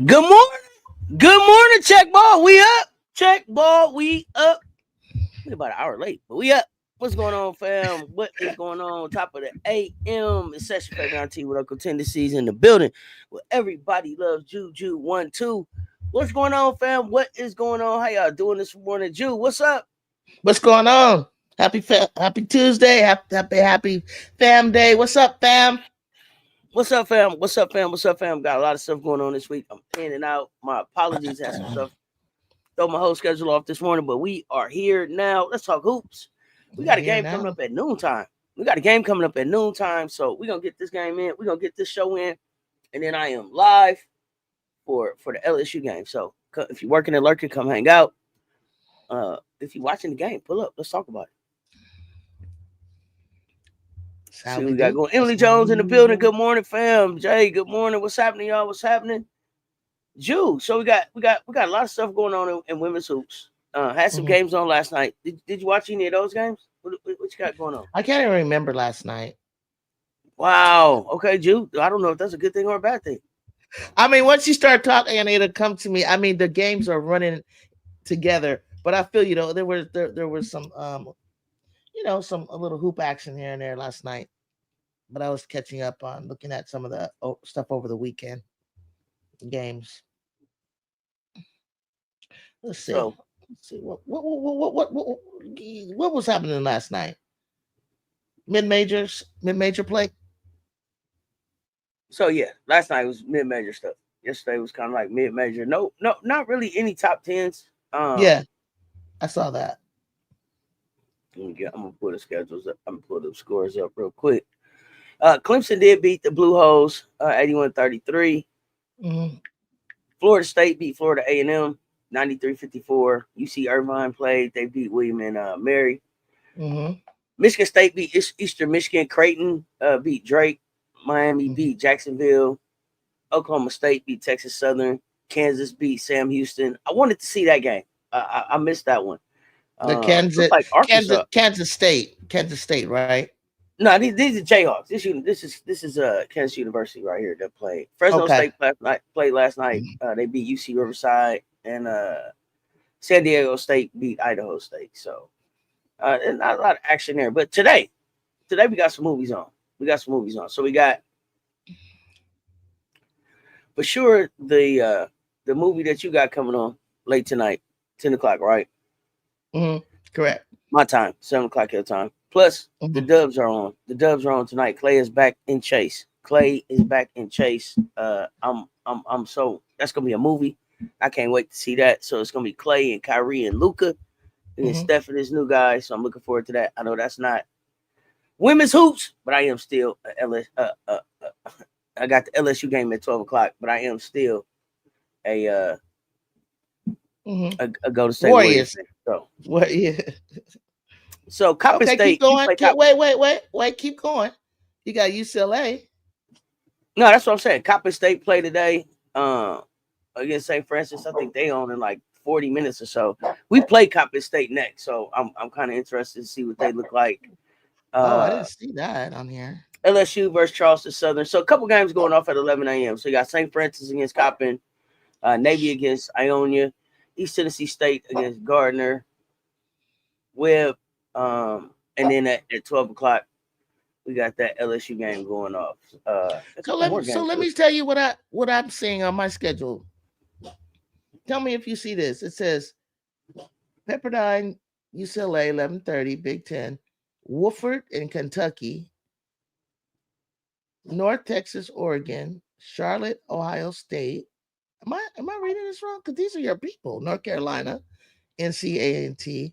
Good morning. Good morning, check ball. We up. Check ball. We up. We're about an hour late, but we up. What's going on, fam? What is going on? Top of the AM. It's Session Favorite Auntie with Uncle Tendencies in the building. Where everybody loves Juju 1-2. What's going on, fam? What is going on? How y'all doing this morning? Ju, what's up? What's going on? Happy Tuesday. Happy fam day. What's up, fam? What's up, fam? What's up, fam? What's up, fam? Got a lot of stuff going on this week. I'm in and out. My apologies. Had some stuff. Throw my whole schedule off this morning, but we are here now. Let's talk hoops. We got a game coming up at noontime. So we're going to get this game in. We're going to get this show in. And then I am live for the LSU game. So if you're working and lurking, come hang out. If you're watching the game, pull up. Let's talk about it. See we got going. Emily Jones in the building. Good morning, fam. Jay, good morning. What's happening, y'all? What's happening? Ju. So we got a lot of stuff going on in women's hoops. Had some games on last night. Did you watch any of those games? What you got going on? I can't even remember last night. Wow. Okay, Ju. I don't know if that's a good thing or a bad thing. I mean, once you start talking, and it'll come to me. I mean, the games are running together, but I feel there was some some a little hoop action here and there last night. But I was catching up on looking at some of the stuff over the weekend games. Let's see. Let's see what was happening last night. Mid-major play. So yeah, last night was mid-major stuff. Yesterday was kind of like mid-major. No, not really any top tens. Yeah, I saw that. I'm gonna pull the schedules up. I'm gonna pull the scores up real quick. Clemson did beat the Blue Hose 81-33. Florida State beat Florida A&M 93-54. UC Irvine played. They beat William and Mary. Michigan State beat Eastern Michigan. Creighton beat Drake. Miami beat Jacksonville. Oklahoma State beat Texas Southern. Kansas beat Sam Houston. I wanted to see that game. I missed that one. The Kansas State, right? No, these are Jayhawks. This is Kansas University right here that played. Fresno State played last night. They beat UC Riverside, and San Diego State beat Idaho State. So and not a lot of action there. But today we got some movies on. So we got for sure the movie that you got coming on late tonight, 10 o'clock, right? Correct. My time, 7 o'clock your time. Plus, the Dubs are on. The Dubs are on tonight. Clay is back in Chase. I'm so that's gonna be a movie. I can't wait to see that. So it's gonna be Clay and Kyrie and Luka and then Steph and this new guy. So I'm looking forward to that. I know that's not women's hoops, but I am still I got the LSU game at 12 o'clock, but I am still a go to State Warriors. So what? Yeah. So Coppin State. Keep going. Wait. Keep going. You got UCLA. No, that's what I'm saying. Coppin State play today against St. Francis. I think they own in like 40 minutes or so. We play Coppin State next, so I'm kind of interested to see what they look like. I didn't see that on here. LSU versus Charleston Southern. So a couple games going off at 11 a.m. So you got St. Francis against Coppin, Navy against Ionia, East Tennessee State against Gardner, Webb, and then at 12 o'clock, we got that LSU game going off. So let me tell you what I'm seeing on my schedule. Tell me if you see this. It says Pepperdine, UCLA, 11:30, Big Ten, Wofford in Kentucky, North Texas, Oregon, Charlotte, Ohio State. Am I reading this wrong? Because these are your people. North Carolina, NCAA, Yeah,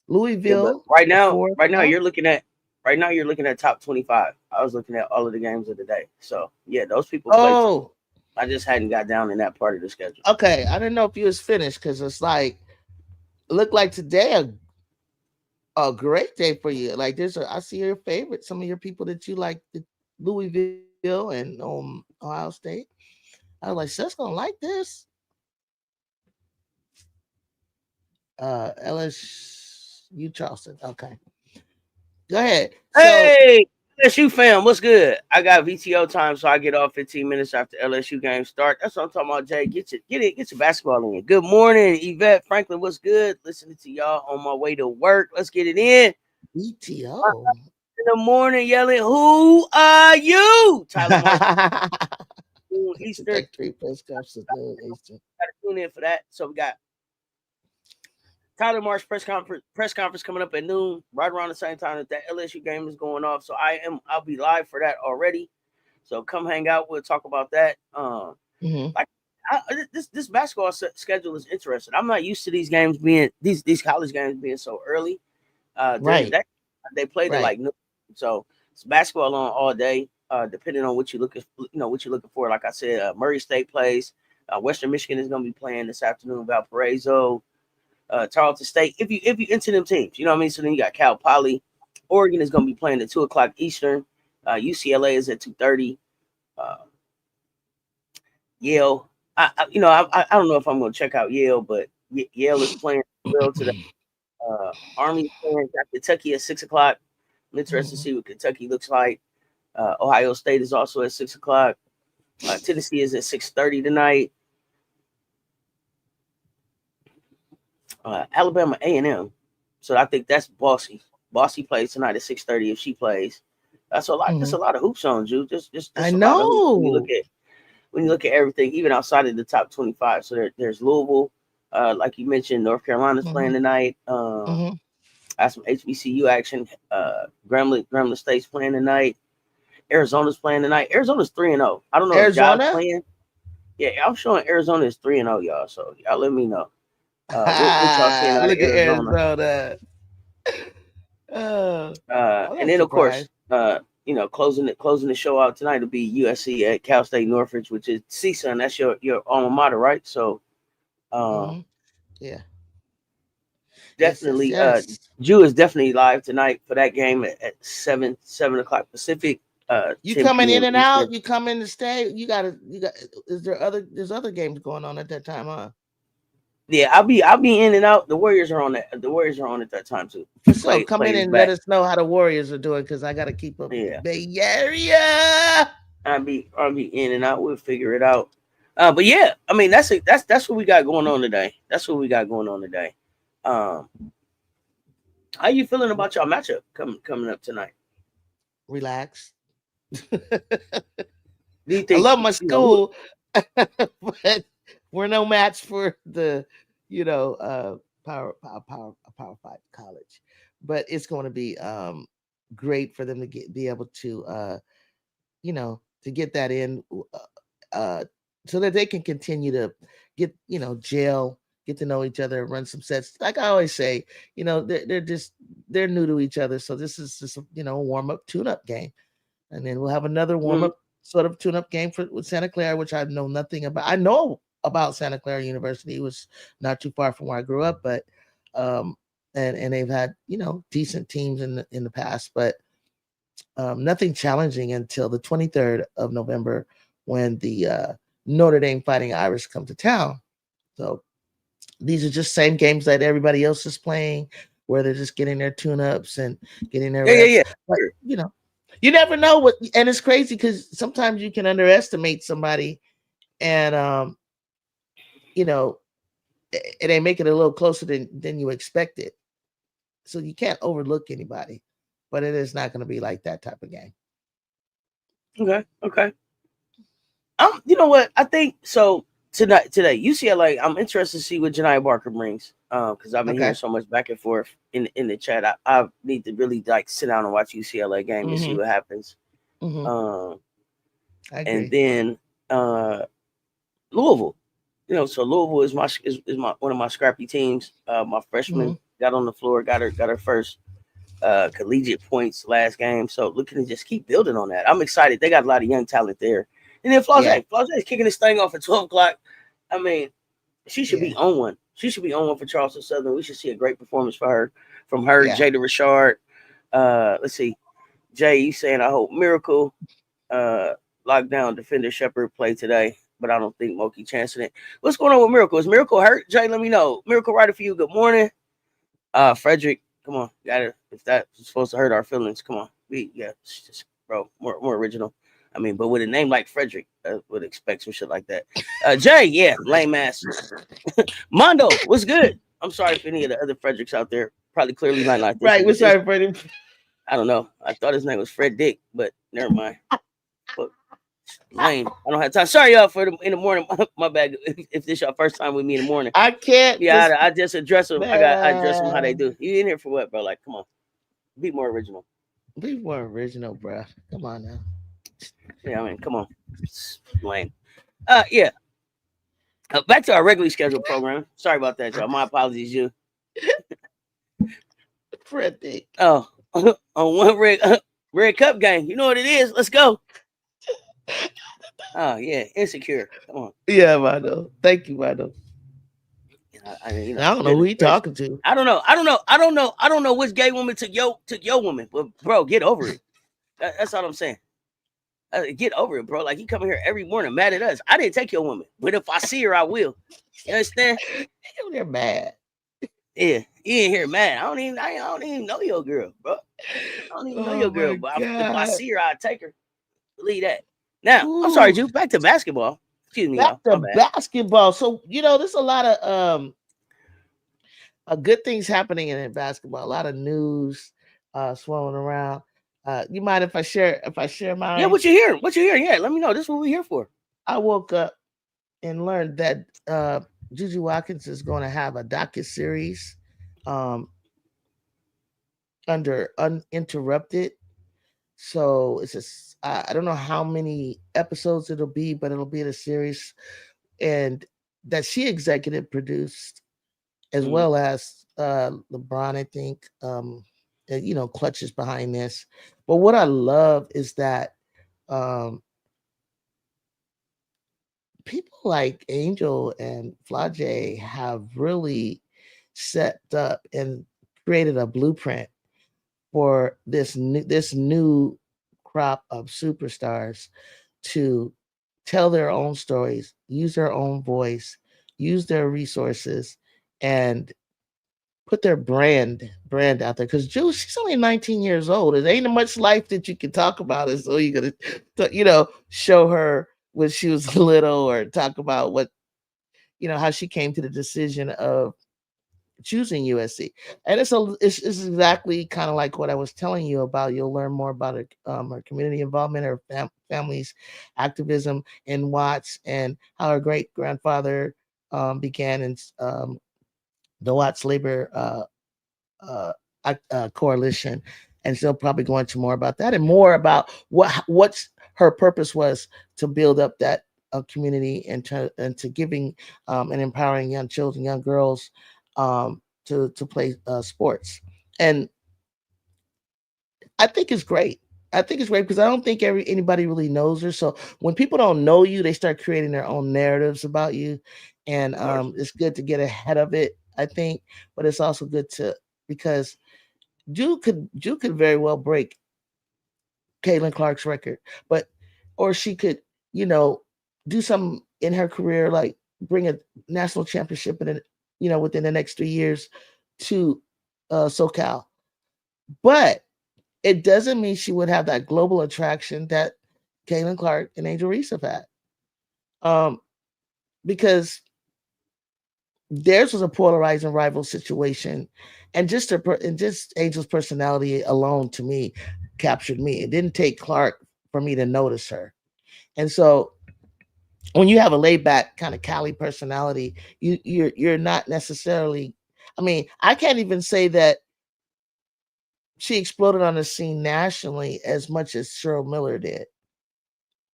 but Louisville, right now, 4 right now o'clock. you're looking at top 25. I was looking at all of the games of the day. So yeah, those people play too. Oh, I just hadn't got down in that part of the schedule. okay. I didn't know if you was finished because it's like look like today a great day for you. Like I see your favorite, some of your people that you like, Louisville and Ohio State. I was like, Seth's gonna like this. LSU Charleston. Okay, go ahead. So Hey, LSU fam, what's good? I got VTO time, so I get off 15 minutes after LSU game start. That's what I'm talking about, Jay. Get your basketball in. Good morning, Yvette Franklin. What's good? Listening to y'all on my way to work. Let's get it in. BTO. In the morning, yelling, "Who are you?" Tyler Marsh, Eastern. Like 3 press conferences noon Eastern. Got to tune in for that. So we got Tyler Marsh press conference coming up at noon, right around the same time that LSU game is going off. So I'll be live for that already. So come hang out. We'll talk about that. Like this basketball schedule is interesting. I'm not used to these games being these college games being so early. During the Right. day, they played it like noon. So it's basketball on all day. Depending on what what you're looking for. Like I said, Murray State plays. Western Michigan is going to be playing this afternoon. Valparaiso. Tarleton State. If you into them teams, you know what I mean. So then you got Cal Poly. Oregon is going to be playing at 2:00 Eastern. UCLA is at 2:30. Yale. I don't know if I'm going to check out Yale, but Yale is playing well today. Army is playing Kentucky at 6:00. I'm interested to see what Kentucky looks like. Ohio State is also at 6:00. Tennessee is at 6:30 tonight. Alabama A&M. So I think that's Bossy. Bossy plays tonight at 6:30 if she plays. That's a lot. That's a lot of hoops on Ju. Just I a lot of hoops know. when you look at everything, even outside of the top 25. So there's Louisville, like you mentioned, North Carolina's playing tonight. Have some HBCU action. Grambling State's playing tonight. Arizona's playing tonight. Arizona's 3-0. I don't know if Job's Arizona. playing. Yeah, I'm showing Arizona is 3-0, y'all. So y'all let me know. What y'all seeing out of Look at Arizona? Arizona. I'm And not then of course, surprised. closing the show out tonight will be USC at Cal State Northridge, which is CSUN. That's your alma mater, right? So, Yeah. definitely, Yes. Jew is definitely live tonight for that game at 7 o'clock Pacific, You 10 coming in p.m. and Eastern. out? You coming to stay? You got. Is there's other games going on at that time, huh? Yeah, I'll be in and out. The Warriors are on that. The Warriors are on at that time too. For sure. Clay Come in is and let back. us know how the Warriors are doing because I got to keep up with the Yeah, Bay Area. I'll be in and out. We'll figure it out. But yeah, I mean that's what we got going on today. That's what we got going on today. Um, how you feeling about y'all matchup coming up tonight? Relax. Do you I think love my who? school, but we're no match for the, power five college. But it's going to be great for them to be able to to get that in, uh, so that they can continue to get gel, get to know each other, run some sets. Like I always say, they're new to each other, so this is just a warm up, tune up game, and then we'll have another warm up sort of tune up game with Santa Clara, which I know nothing about. I know about Santa Clara University. It was not too far from where I grew up, but and they've had decent teams in the past, but nothing challenging until the 23rd of November when the Notre Dame Fighting Irish come to town. So these are just same games that everybody else is playing, where they're just getting their tune-ups and getting their reps. Yeah. But Sure. you never know what, and it's crazy because sometimes you can underestimate somebody, and they make it a little closer than you expected. So you can't overlook anybody, but it is not going to be like that type of game. Okay. You know what? I think so. today, UCLA. I'm interested to see what Janiah Barker brings. Because I've been hearing Okay. so much back and forth in the chat. I need to really like sit down and watch UCLA game and see Mm-hmm. what happens. Mm-hmm. Um, I and agree. then Louisville. So Louisville is my one of my scrappy teams. My Mm-hmm. freshman got on the floor, got her first collegiate points last game. So looking to just keep building on that. I'm excited. They got a lot of young talent there. And then Yeah. Flage is kicking this thing off at 12 o'clock. I mean, she should Yeah. be on one. She should be on one for Charleston Southern. We should see a great performance for her from her, Yeah. Jada Richard. Let's see. Jay, you saying I hope Miracle lockdown defender Shepard play today, but I don't think Moki chancing it. What's going on with Miracle? Is Miracle hurt? Jay, let me know. Miracle writer for you. Good morning. Frederick, come on. Gotta if that's supposed to hurt our feelings, come on. It's just bro, more original. I mean, but with a name like Frederick, I would expect some shit like that. Jay, yeah, lame ass. Mondo, what's good? I'm sorry for any of the other Fredericks out there. Probably clearly not like this Right. one, We're but this sorry for him. I don't know. I thought his name was Fred Dick, but never mind. But lame. I don't have time. Sorry y'all for in the morning. My bad. If this your first time with me in the morning, I can't just yeah, I just address them. I address them how they man. do. You in here for what, bro? Like, come on, be more original. We weren't original, bro. Come on now. Yeah, I mean, come on, it's lame. Yeah. Back to our regularly scheduled program. Sorry about that, y'all. My apologies, you. Frederick. Oh, on one red cup game. You know what it is. Let's go. Oh yeah, insecure. Come on. Yeah, Mano. Thank you, Mano. I don't know who Goodness he gracious. talking to. I don't know which gay woman took your woman, but bro, get over it. That's all I'm saying. Get over it, bro. Like you coming here every morning mad at us. I didn't take your woman, but if I see her, I will. You understand? They're mad. Yeah, you ain't here mad. I don't even know your girl, bro. I don't even know Oh your girl, my but if I god. see her, I take her. Believe that. Now, I'm sorry, Ooh. Ju. Back to basketball. Excuse me, Back y'all. to My bad. basketball. So there's a lot of good things happening in basketball. A lot of news swirling around. You mind if I share Yeah, mine? what you hearing? What you hearing? Yeah, let me know. This is what we're here for. I woke up and learned that Juju Watkins is going to have a docu-series um, under Uninterrupted. So I don't know how many episodes it'll be, but it'll be in a series, and that she executive produced, as Mm, well as LeBron, I think, clutches behind this. But what I love is that um, people like Angel and Flage have really set up and created a blueprint for this new crop of superstars to tell their own stories, use their own voice, use their resources, and put their brand out there. Because Juice, she's only 19 years old. It ain't much life that you can talk about. And so you're gonna, show her when she was little, or talk about how she came to the decision of choosing USC. And it's exactly kind of like what I was telling you about. You'll learn more about her community involvement, her family's activism in Watts, and how her great grandfather began in the Watts Labor uh, coalition. And she'll probably go into more about that, and more about what's her purpose was to build up that community, and to giving and empowering young children, young girls, to play sports. And I think it's great. I think it's great because I don't think anybody really knows her. So when people don't know you, they start creating their own narratives about you, and of course. it's good to get ahead of it, I think. But it's also good to, because Ju could very well break Caitlin Clark's record, but or she could, you know, do something in her career, like bring a national championship within the next 3 years to SoCal. But it doesn't mean she would have that global attraction that Caitlin Clark and Angel Reese have had. Um, because theirs was a polarizing rival situation, and just Angel's personality alone, to me, captured me. It didn't take Clark for me to notice her. And so when you have a laid back kind of Cali personality, you're not necessarily. I mean, I can't even say that she exploded on the scene nationally as much as Cheryl Miller did.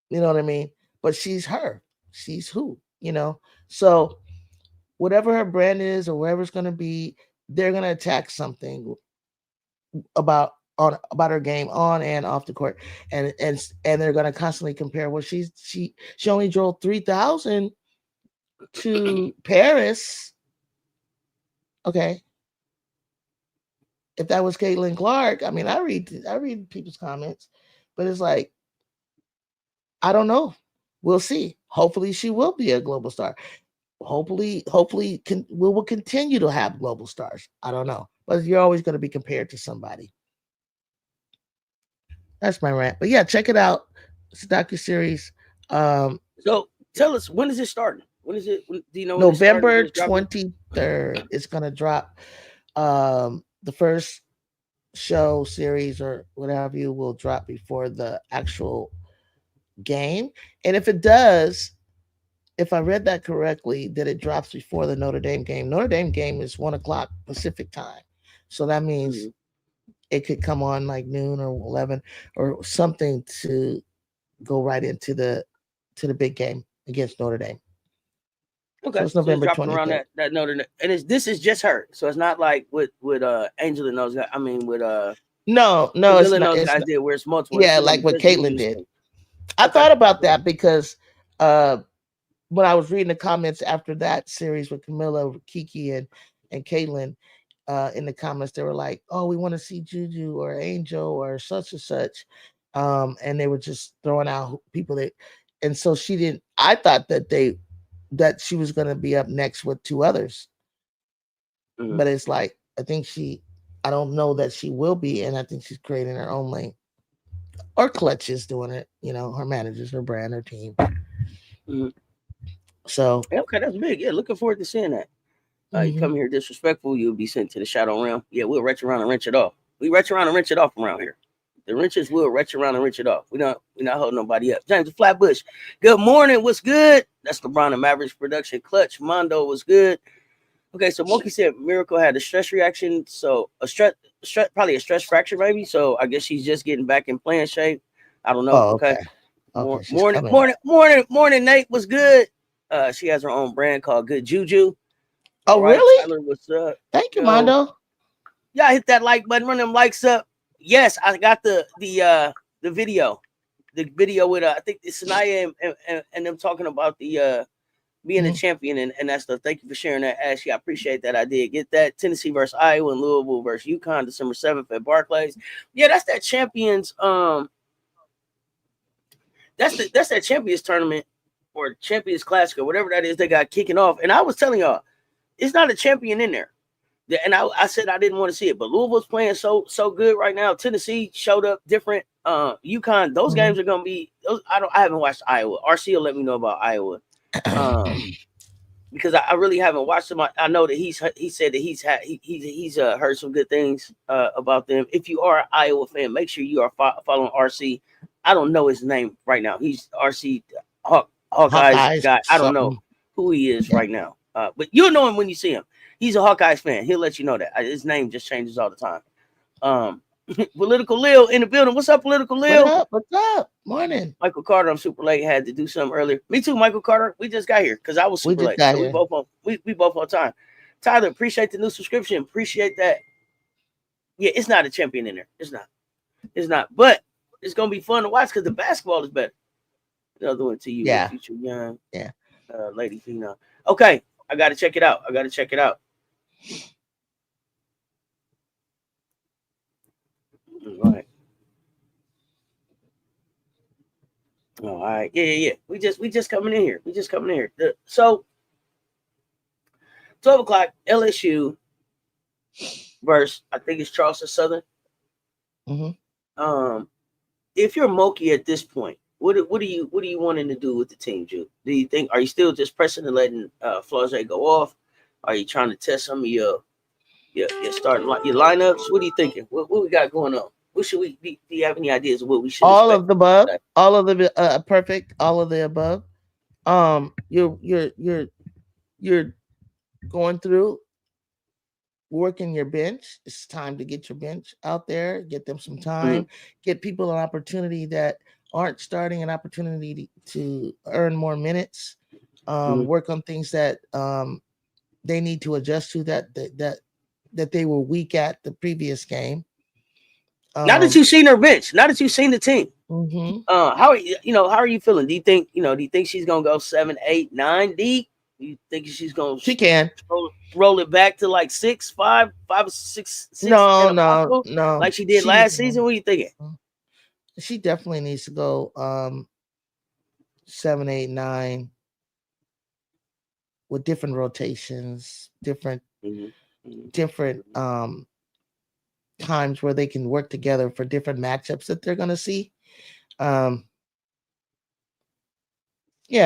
You know what I mean? But she's her. She's who, you know? So whatever her brand is or wherever it's gonna be, they're gonna attack something about her game on and off the court. And they're gonna constantly compare, well, she only drove 3,000 to Paris. Okay. If that was Caitlin Clark, I mean, I read people's comments, but it's like, I don't know. We'll see. Hopefully, she will be a global star. Hopefully, we will continue to have global stars. I don't know, but you're always going to be compared to somebody. That's my rant. But yeah, check it out. It's a docu series. So tell us, when is it starting? When is it? Do you know when November it's starting? 23rd. It's going to drop. The first show series or whatever you will drop before the actual game. And if it does, if I read that correctly, that it drops before the Notre Dame game. Notre Dame game is 1 o'clock Pacific time. So that means it could come on like noon or 11 or something to go right into the big game against Notre Dame. Okay, so it's November dropping 23rd. around that Notre Dame, and this is just her. So it's not like with Angela and those guys. I mean with no, it's not. those It's guys not, did where it's multiple. yeah, This is gonna like be what just the Caitlin Juju did. thing. I Okay. thought about that because when I was reading the comments after that series with Camilla, Kiki, and Caitlin, in the comments, they were like, "Oh, we want to see Juju or Angel or such and such," and they were just throwing out people that, and so she didn't. I thought that she was going to be up next with two others, but it's like I don't know that she will be, and I think she's creating her own lane. Or Clutch is doing it, her managers, her brand, her team. So okay, that's big. Yeah, looking forward to seeing that. You come here disrespectful, you'll be sent to the shadow realm. Yeah, we'll wrench around and wrench it off. We wrench around and wrench it off around here. The wrenches will wrench around and wrench it off. We're not holding nobody up. James Flatbush, good morning. What's good? That's LeBron and Mavericks production. Clutch Mondo was good. Okay, so Monkey said Miracle had a stress reaction, so probably a stress fracture maybe. So I guess she's just getting back in playing shape. I don't know. Oh, okay. Morning. Nate was good. She has her own brand called Good Juju. Oh, right, really? Tyler, what's up? Thank you, Mondo. Yeah, hit that like button, run them likes up. Yes, I got the video. The video with I think it's Sanaya and them talking about the being a champion and that stuff. Thank you for sharing that, Ashley. I appreciate that. I did get that. Tennessee versus Iowa and Louisville versus UConn, December 7th at Barclays. Yeah, that's that champions. That's that champions tournament or champions classic or whatever that is they got kicking off. And I was telling y'all, it's not a champion in there. And I said I didn't want to see it, but Louisville's playing so good right now. Tennessee showed up different. UConn, those games are gonna be. I haven't watched Iowa. RC will let me know about Iowa, because I really haven't watched them. I know that he said that he's heard some good things about them. If you are an Iowa fan, make sure you are following RC. I don't know his name right now. He's RC Hawkeyes guy. I don't know who he is right now, but you'll know him when you see him. He's a Hawkeyes fan. He'll let you know that. His name just changes all the time. Political Lil in the building. What's up, Political Lil? What's up? Morning. Michael Carter, I'm super late. Had to do something earlier. Me too, Michael Carter. We just got here because I was super late. So we both on time. Tyler, appreciate the new subscription. Appreciate that. Yeah, it's not a champion in there. It's not. But it's gonna be fun to watch because the basketball is better. Another one to you, Future Young. Yeah. Lady Phenom. Okay, I gotta check it out. All right. Yeah. We just coming in here. So 12 o'clock, LSU versus I think it's Charleston Southern. If you're Moki at this point, what are you wanting to do with the team, Ju? Do you think, are you still just pressing and letting Flau'jae go off? Are you trying to test some of your starting your lineups? What are you thinking? What we got going on? What should we do? You have any ideas of what we should all expect? Of the above, all of the perfect, all of the above. You're going through working your bench. It's time to get your bench out there, get them some time, get people an opportunity that aren't starting, an opportunity to earn more minutes, work on things that they need to adjust to that they were weak at the previous game. Now that you've seen her bench, now that you've seen the team, Mm-hmm. how are you feeling? Do you think she's gonna go 7, 8, 9 deep? Do you think she's gonna She can. roll it back to like 6, 5, 5, 6, 6 No, and a no, possible no. like she did last season? What are you thinking? She definitely needs to go 7, 8, 9 with different rotations, different times where they can work together for different matchups that they're gonna see. Yeah,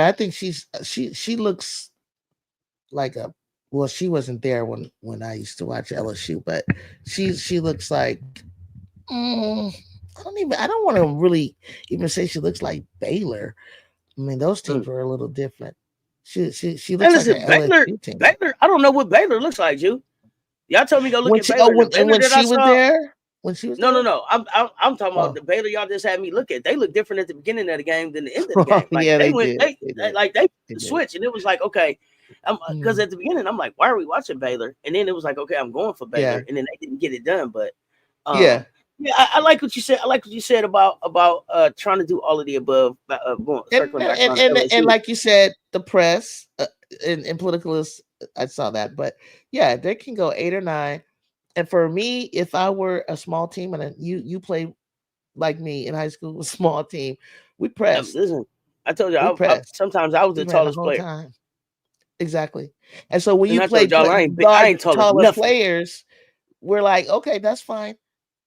I think she looks like a well, she wasn't there when I used to watch LSU, but she looks like I don't want to really even say she looks like Baylor. I mean, those teams were a little different. She looks like an LSU team. Baylor, I don't know what Baylor looks like, you. Y'all told me go look at Baylor. When she was there, no. I'm talking about the Baylor y'all just had me look at. They look different at the beginning of the game than the end of the game. Like yeah, they switched, and it was like okay, because at the beginning I'm like, why are we watching Baylor? And then it was like, okay, I'm going for Baylor, and then they didn't get it done. But I like what you said. I like what you said about trying to do all of the above. Circling back around and like you said, the press and politicalists. I saw that, but yeah, they can go 8 or 9. And for me, if I were a small team and you play like me in high school, a small team, we pressed. Listen, I told you, sometimes I was the tallest player. Time. Exactly. And so when you play taller players, we're like, okay, that's fine,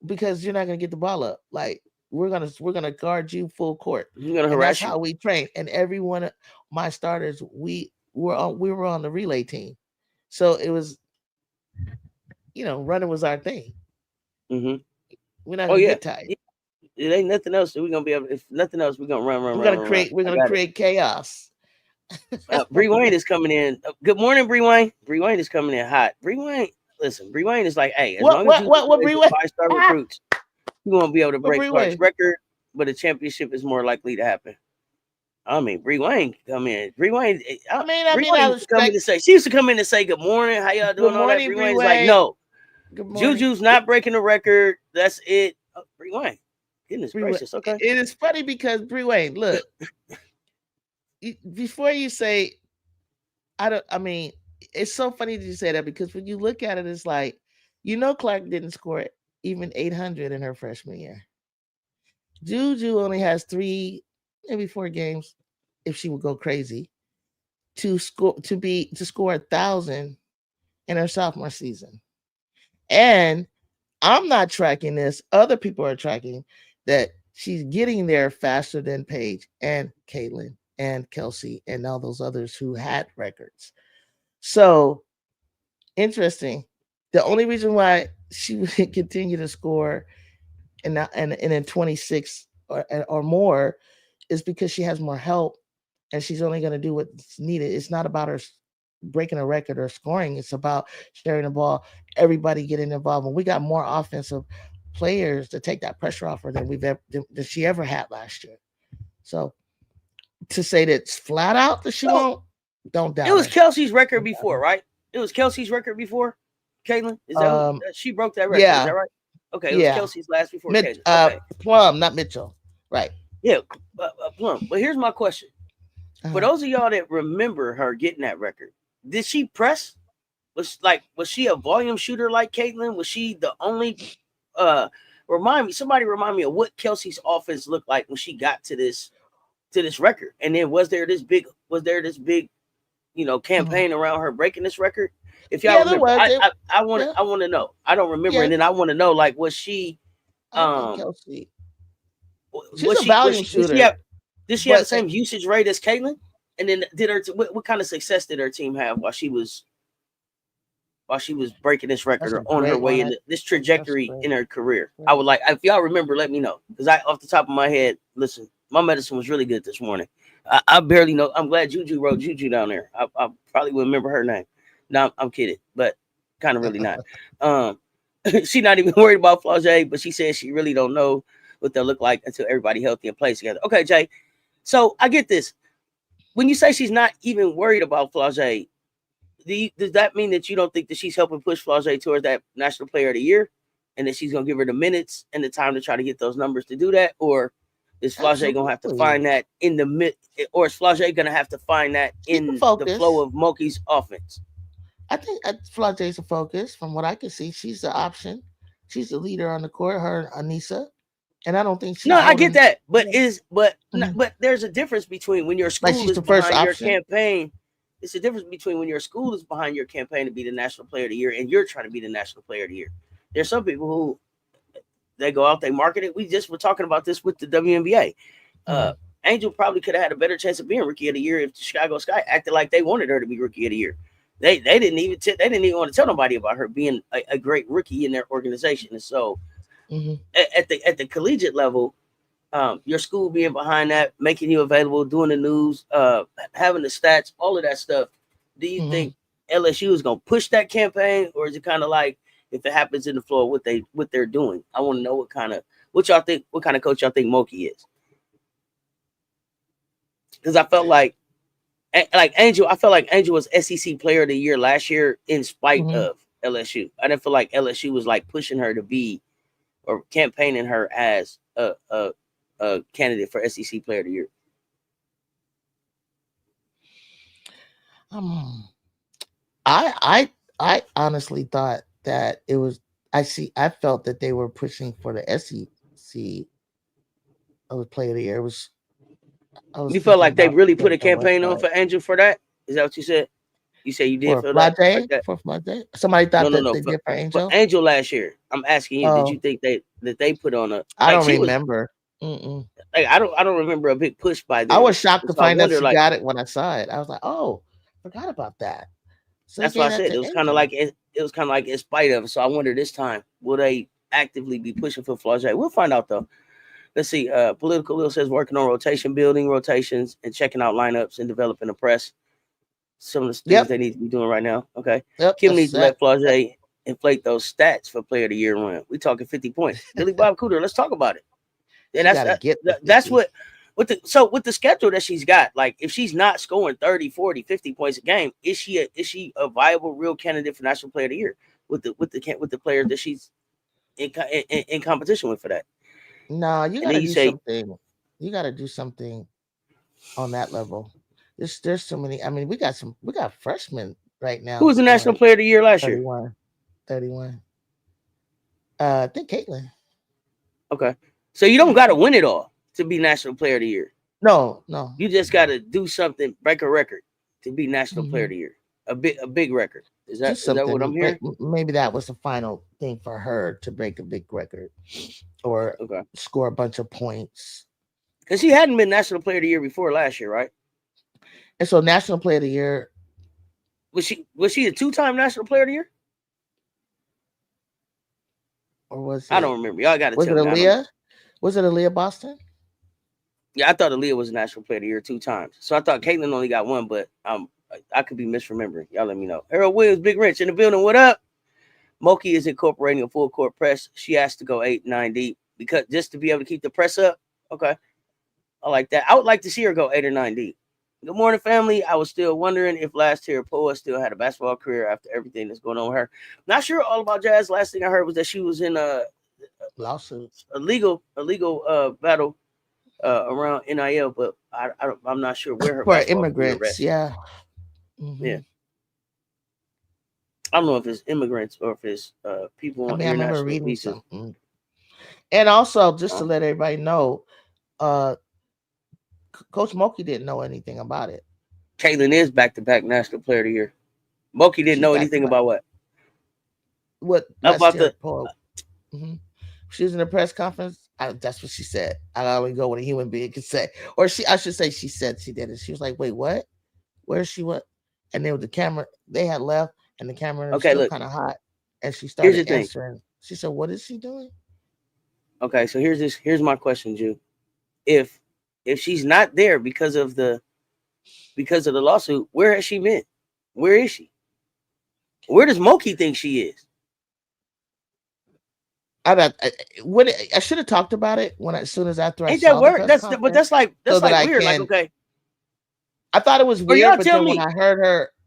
because you're not gonna get the ball up. Like we're gonna guard you full court. You're gonna harass you. How we train. And every one of my starters, we were on the relay team, so it was, running was our thing. Mm-hmm. We're not gonna get tired. It ain't nothing else that we're gonna be able. If nothing else, we're gonna run. We're gonna create chaos. Bree Wayne is coming in. Good morning, Bree Wayne. Bree Wayne is coming in hot. Bree Wayne, listen. Bree Wayne is like, hey, as long as you Bree Wayne 5-star recruits, you won't be able to break Clark's record, but a championship is more likely to happen. I mean, Bree Wayne come in. Bree Wayne. Bree Wayne used to come in to say. She used to come in to say, "Good morning, how y'all doing?" All that. Bree Wayne's like, "No, Juju's not breaking the record. That's it." Oh, Bree Wayne. Goodness gracious. Okay. It is funny because Bree Wayne, look, before you say, it's so funny that you say that, because when you look at it, it's like, Clark didn't score even 800 in her freshman year. Juju only has 3, maybe 4 games, if she would go crazy, to score 1,000 in her sophomore season. And I'm not tracking this. Other people are tracking that she's getting there faster than Paige and Caitlin and Kelsey and all those others who had records. So interesting. The only reason why she would continue to score and in 26 or more is because she has more help, and she's only going to do what's needed. It's not about her breaking a record or scoring. It's about sharing the ball, everybody getting involved. And we got more offensive players to take that pressure off her than she ever had last year. So to say that it's flat out that she won't, don't doubt it. Was Kelsey's record before, right? It was Kelsey's record before, Caitlin? Is that she broke that record? Yeah. Is that right? Okay, it was Kelsey's last before Caitlin. Okay. Plum, not Mitchell. Right. Yeah, Plum. But here's my question. For those of y'all that remember her getting that record, did she press? Was she a volume shooter like Caitlin? Was she the only somebody remind me of what Kelsey's offense looked like when she got to this record? And then was there this big campaign around her breaking this record? If y'all remember, I want to know. I don't remember, and then I want to know, like, was she Kelsey? She's a volume shooter. Did she have the same usage rate as Caitlin? And then what kind of success did her team have while she was breaking this record or on her way in this trajectory in her career? I would like, if y'all remember, let me know, because off the top of my head, listen, my medicine was really good this morning. I barely know. I'm glad Juju wrote Juju down there. I probably would remember her name. No, I'm kidding, but kind of really not. Um, she not even worried about Flau'jae, but she says she really don't know what they'll look like until everybody healthy and plays together. Okay, Jay. So I get this. When you say she's not even worried about Flau'jae, does that mean that you don't think that she's helping push Flau'jae towards that National Player of the Year, and that she's gonna give her the minutes and the time to try to get those numbers to do that, or is Flau'jae gonna have to find that in the mid, or is Flau'jae gonna have to find that in the flow of Moki's offense? I think Flau'jae's a focus. From what I can see, she's the option. She's the leader on the court. Her and Anissa, and I don't think she's. No, I get that, but but there's a difference between when your school is behind your campaign. It's a difference between when your school is behind your campaign to be the National Player of the Year and you're trying to be the National Player of the Year. There's some people who they go out, they market it. We just were talking about this with the WNBA. Angel probably could have had a better chance of being Rookie of the Year if the Chicago Sky acted like they wanted her to be Rookie of the Year. They didn't even want to tell nobody about her being a great rookie in their organization. And so at the collegiate level, your school being behind that, making you available, doing the news, having the stats, all of that stuff. Do you think LSU is going to push that campaign, or is it kind of like if it happens in the floor, what they're doing? I want to know what y'all think, what kind of coach y'all think Moki is, because I felt like Angel. I felt like Angel was SEC Player of the Year last year in spite of LSU. I didn't feel like LSU was like pushing her to be or campaigning her as a candidate for SEC Player of the Year. I honestly thought that it was. I felt that they were pushing for the SEC Player of the Year. You felt like they really put a campaign on for Angel for that? Is that what you said? You say you did feel that? For Flau'jae? Somebody thought they did for Angel? For Angel last year. I'm asking you, did you think they put on a? I don't remember. Like I don't remember a big push by them. I was shocked to find out she got it when I saw it. I was like, oh, forgot about that. So that's why I said it was kind of like it was kind of like in spite of. So I wonder this time will they actively be pushing for Flau'jae? We'll find out though. Let's see. Political Will says working on building rotations, and checking out lineups and developing a press. Some of the things they need to be doing right now. Okay. Kim needs to let Flau'jae inflate those stats for Player of the Year run. We talking 50 points. Billy Bob Cooter, let's talk about it. And that's what with the schedule that she's got, like if she's not scoring 30, 40, 50 points a game, is she a viable real candidate for National Player of the Year with the players that she's in competition with for that? No, you gotta do something. You gotta do something on that level. There's so many. I mean, we got freshmen right now. Who was the National Player of the Year last year? 31. I think Caitlin. Okay. So you don't gotta win it all to be National Player of the Year. No. You just gotta do something, break a record to be National Player of the Year. A big record. Is that what I'm hearing? Maybe that was the final thing for her to break a big record or score a bunch of points. Because she hadn't been National Player of the Year before last year, right? And so National Player of the Year. Was she a 2-time National Player of the Year? Or was it? I don't remember. Y'all got to tell me. Was it Aaliyah Boston? Yeah, I thought Aaliyah was a National Player of the Year 2 times. So I thought Caitlin only got 1, but I could be misremembering. Y'all let me know. Harold Williams, Big Wrench in the building. What up? Moki is incorporating a full court press. She has to go 8-9 deep because just to be able to keep the press up. Okay. I like that. I would like to see her go 8 or 9 deep. Good morning, family. I was still wondering if last year Poa still had a basketball career after everything that's going on with her. Not sure all about Jazz. Last thing I heard was that she was in a lawsuit, a legal battle around NIL, but I'm not sure where her for immigrants. Yeah. Yeah. I don't know if it's immigrants or if it's people on international I remember reading something. And also, just to let everybody know, Coach Moki didn't know anything about it. Caitlin is back-to-back National Player of the Year. Moki didn't know anything about what? What about the She was in a press conference. That's what she said. I only go what a human being can say. Or I should say she said she did it. She was like, wait, what? Where is she? What? And then with the camera, they had left and the camera was still kind of hot. And she started answering. She said, what is she doing? Okay, so here's my question, Ju. If if she's not there because of the lawsuit, where has she been? Where is she? Where does Moki think she is? I should have talked about it as soon as after I Ain't that saw the word? press But conference, that's so that like I weird. Like, can. okay, I thought it was or weird, y'all but tell then me.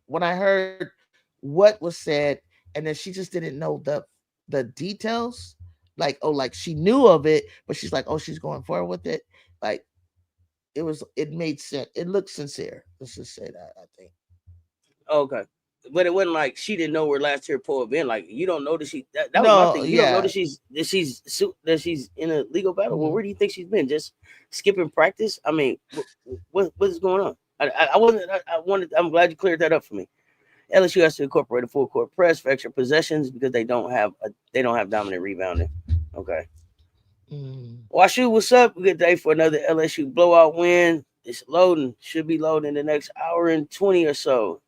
when I heard what was said, and then she just didn't know the details. Like she knew of it, but she's like, oh, she's going forward with it. Like it made sense. It looked sincere. Let's just say that. I think. Okay. But it wasn't like she didn't know where last year Poe had been. Like, you don't know that that was my No, thing. You don't know yeah. that she's in a legal battle. Well, Mhm. where do you think she's been? Just skipping practice? I mean, what is going on? I wasn't. I wanted. I'm glad you cleared that up for me. LSU has to incorporate a full court press for extra possessions because they don't have dominant rebounding. Okay. Mm. Washu, what's up? Good day for another LSU blowout win. It's loading. Should be loading in the next hour and 20 or so.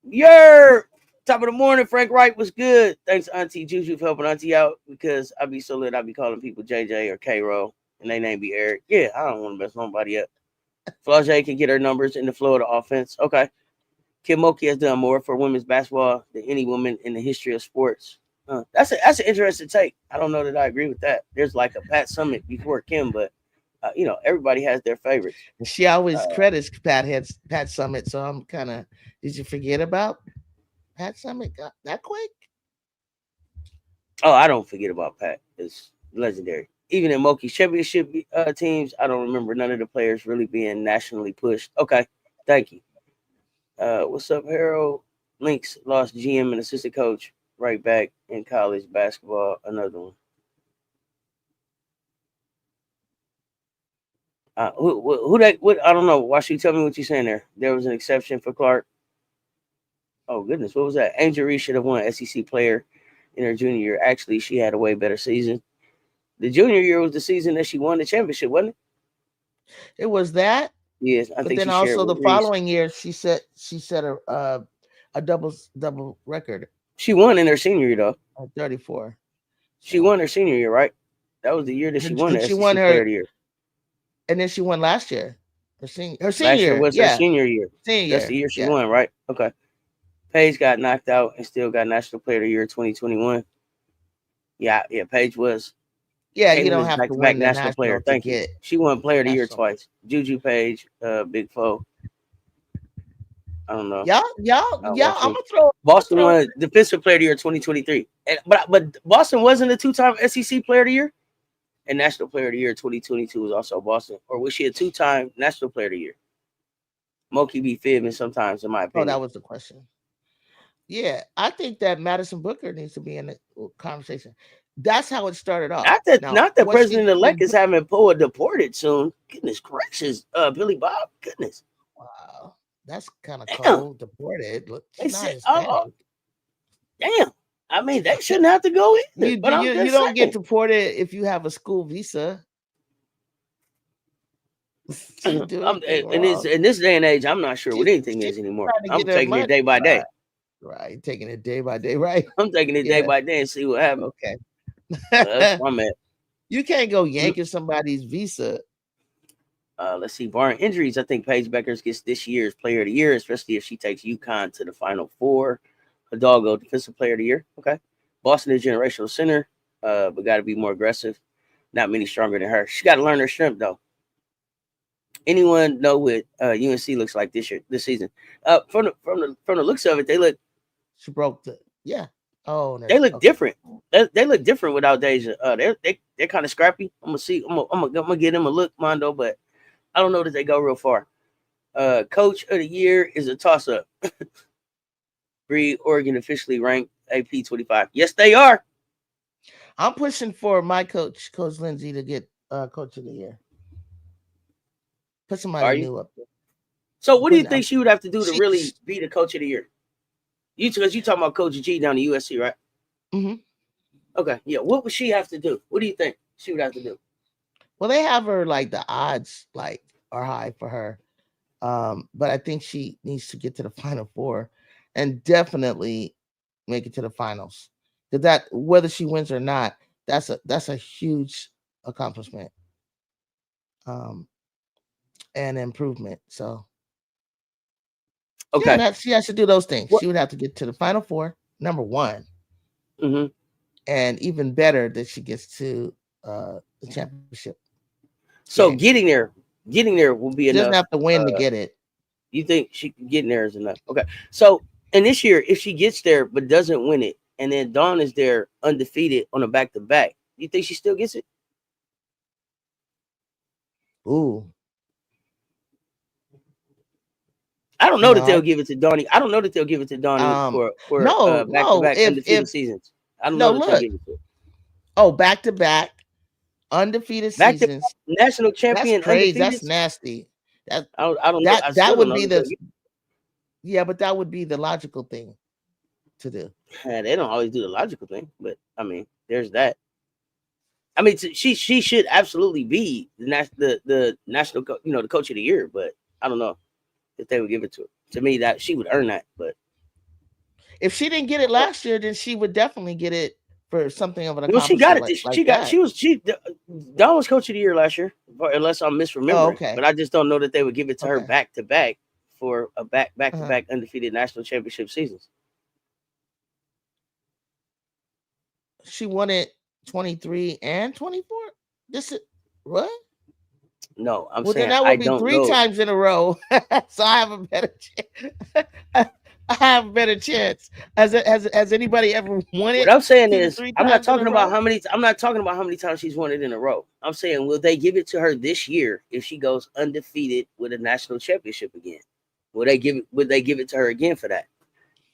Yer! Top of the morning, Frank Wright was good. Thanks, Auntie Juju, for helping Auntie out because I be so lit. I be calling people JJ or K-Roll, and they name be Eric. Yeah, I don't want to mess nobody up. Flau'jae can get her numbers in the flow of the offense. Okay. Kim Mulkey has done more for women's basketball than any woman in the history of sports. That's an interesting take. I don't know that I agree with that. There's like a Pat Summit before Kim, but everybody has their favorites. She always credits Pat Summit, so I'm kind of. Did you forget about Pat Summit that quick? Oh, I don't forget about Pat. It's legendary. Even in Moki's championship teams, I don't remember none of the players really being nationally pushed. Okay, thank you. What's up, Harold? Lynx lost GM and assistant coach right back in college basketball. Another one. Who that? What? I don't know. Why should you tell me what you're saying there? There was an exception for Clark. Oh goodness, what was that? Angel Reese should have won SEC player in her junior year. Actually, she had a way better season. The junior year was the season that she won the championship, wasn't it? It was that. Yes, I But think then she shared also the with Reese. following year, she set a double record She won in her senior year, though. at 34. She So won her senior year, right? That was the year that she won the she won SEC Player her, of the Year. and then she won last year. Her senior Last year year, was her yeah, senior year. senior That's the year, year she yeah, won, right? Okay. Paige got knocked out and still got National Player of the Year 2021. Yeah. Paige was. yeah. You Caitlin don't is have to back-to-back win the national player. national to Thank you. get She won Player of the Year national. twice. Juju Page, Big Foe. I don't know. Y'all. I'm gonna throw. Boston won Defensive Player of the Year 2023. But Boston wasn't a two-time SEC Player of the Year. And National Player of the Year 2022 was also Boston. Or was she a two-time National Player of the Year? Moki be fibbing sometimes, in my Oh, opinion. that was the question. Yeah, I think that Madison Booker needs to be in the conversation. That's how it started off. Not that What she's President-elect been is having Poa deported soon. Goodness gracious, Billy Bob. Goodness. wow, that's kind of Damn. cold. Deported. Look, They she's not said, Hispanic. damn. I mean, they shouldn't have to go either. You But I'm you just don't get saying. deported if you have a school visa. She didn't do anything In wrong. this day and age, I'm not sure what anything She's is anymore. trying to I'm get her taking it money. day by day. Right. Taking it day by day. Right. I'm taking it day Yeah. by day and see what happens. Okay. That's where I'm at. You can't go yanking somebody's visa. Let's see. Barring injuries, I think Paige Beckers gets this year's Player of the Year, especially if she takes UConn to the Final Four. Hidalgo, Defensive Player of the Year. Okay. Boston is generational center, but got to be more aggressive. Not many stronger than her. She got to learn her strength, though. Anyone know what UNC looks like this season? From the looks of it, they look. She broke the Oh, they look different. They look different without Deja. They're kind of scrappy. I'm gonna see. I'm gonna give them a look, Mondo, but I don't know that they go real far. Coach of the Year is a toss up. Bree, Oregon officially ranked AP 25. Yes, they are. I'm pushing for my coach, Coach Lindsay, to get Coach of the Year. Put somebody new up there. So, what do you think she would have to do to really be the Coach of the Year? Because you talking about Coach G down at USC, right? Mm-hmm. Okay, yeah. What would she have to do? What do you think she would have to do? Well, they have her the odds are high for her, but I think she needs to get to the Final Four and definitely make it to the finals. Because that whether she wins or not, that's a huge accomplishment. and improvement. So Okay. yeah, she has to do those things. What? She would have to get to the Final Four, number one, Mm-hmm. and even better that she gets to the championship So game. getting there will be She doesn't enough. have to win to get it. You think she getting there is enough? Okay. So and this year, if she gets there but doesn't win it, and then Dawn is there undefeated on a back to back, you think she still gets it? Ooh, I don't know that they'll no, give it to Donnie. I don't know that they'll give it to Donnie for no, back to no. back undefeated If seasons. I don't know no, that they'll look, give it to her. back to back undefeated Back to back seasons. national That's champion crazy. undefeated. That's nasty. That I don't know. I that still don't would know be that they'll the give yeah, but that would be the logical thing to do. it. They don't always do the logical thing, but I mean, there's that. I mean, she should absolutely be the national the coach of the year, but I don't know if they would give it to her. To me, that she would earn that, but If she didn't get it last year, then she would definitely get it for something of an well, she got accomplishment it. like that. Dawn was coach of the year last year, unless I'm Oh, misremembering. okay. But I just don't know that they would give it to her Okay. back to back for a back to Uh-huh. back undefeated national championship seasons. She won it 23 and 24. This is what? No, I'm Well, then saying that I would be don't three know. times in a row. So I have a better chance. I have a better chance. Has anybody ever won What it I'm saying two to is, three times in a row? I'm not talking about how many times she's won it in a row. I'm saying, will they give it to her this year if she goes undefeated with a national championship again? Would they give it to her again for that?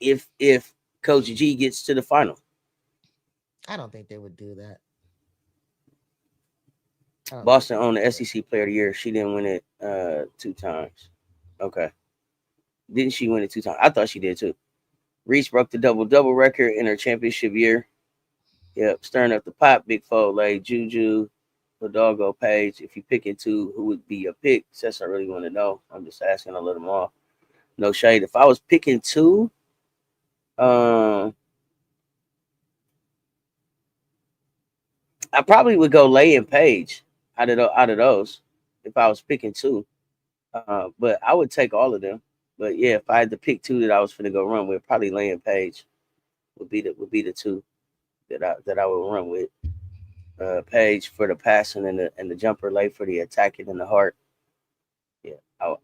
If Coach G gets to the final, I don't think they would do that. Boston owned the SEC Player of the Year. She didn't win it 2 times. Okay, didn't she win it 2 times? I thought she did too. Reese broke the double record in her championship year. Yep, stirring up the pot, big fold like Juju, Hidalgo, Page. If you pick it two, who would be your pick? Says I really want to know. I'm just asking. I'll let them off. No shade. If I was picking two, I probably would go Lay and Page out of those. If I was picking two, but I would take all of them. But yeah, if I had to pick two that I was going to go run with, probably Lay and Page would be the two that I would run with. Page for the passing and the jumper, Lay for the attacking and the heart. Yeah,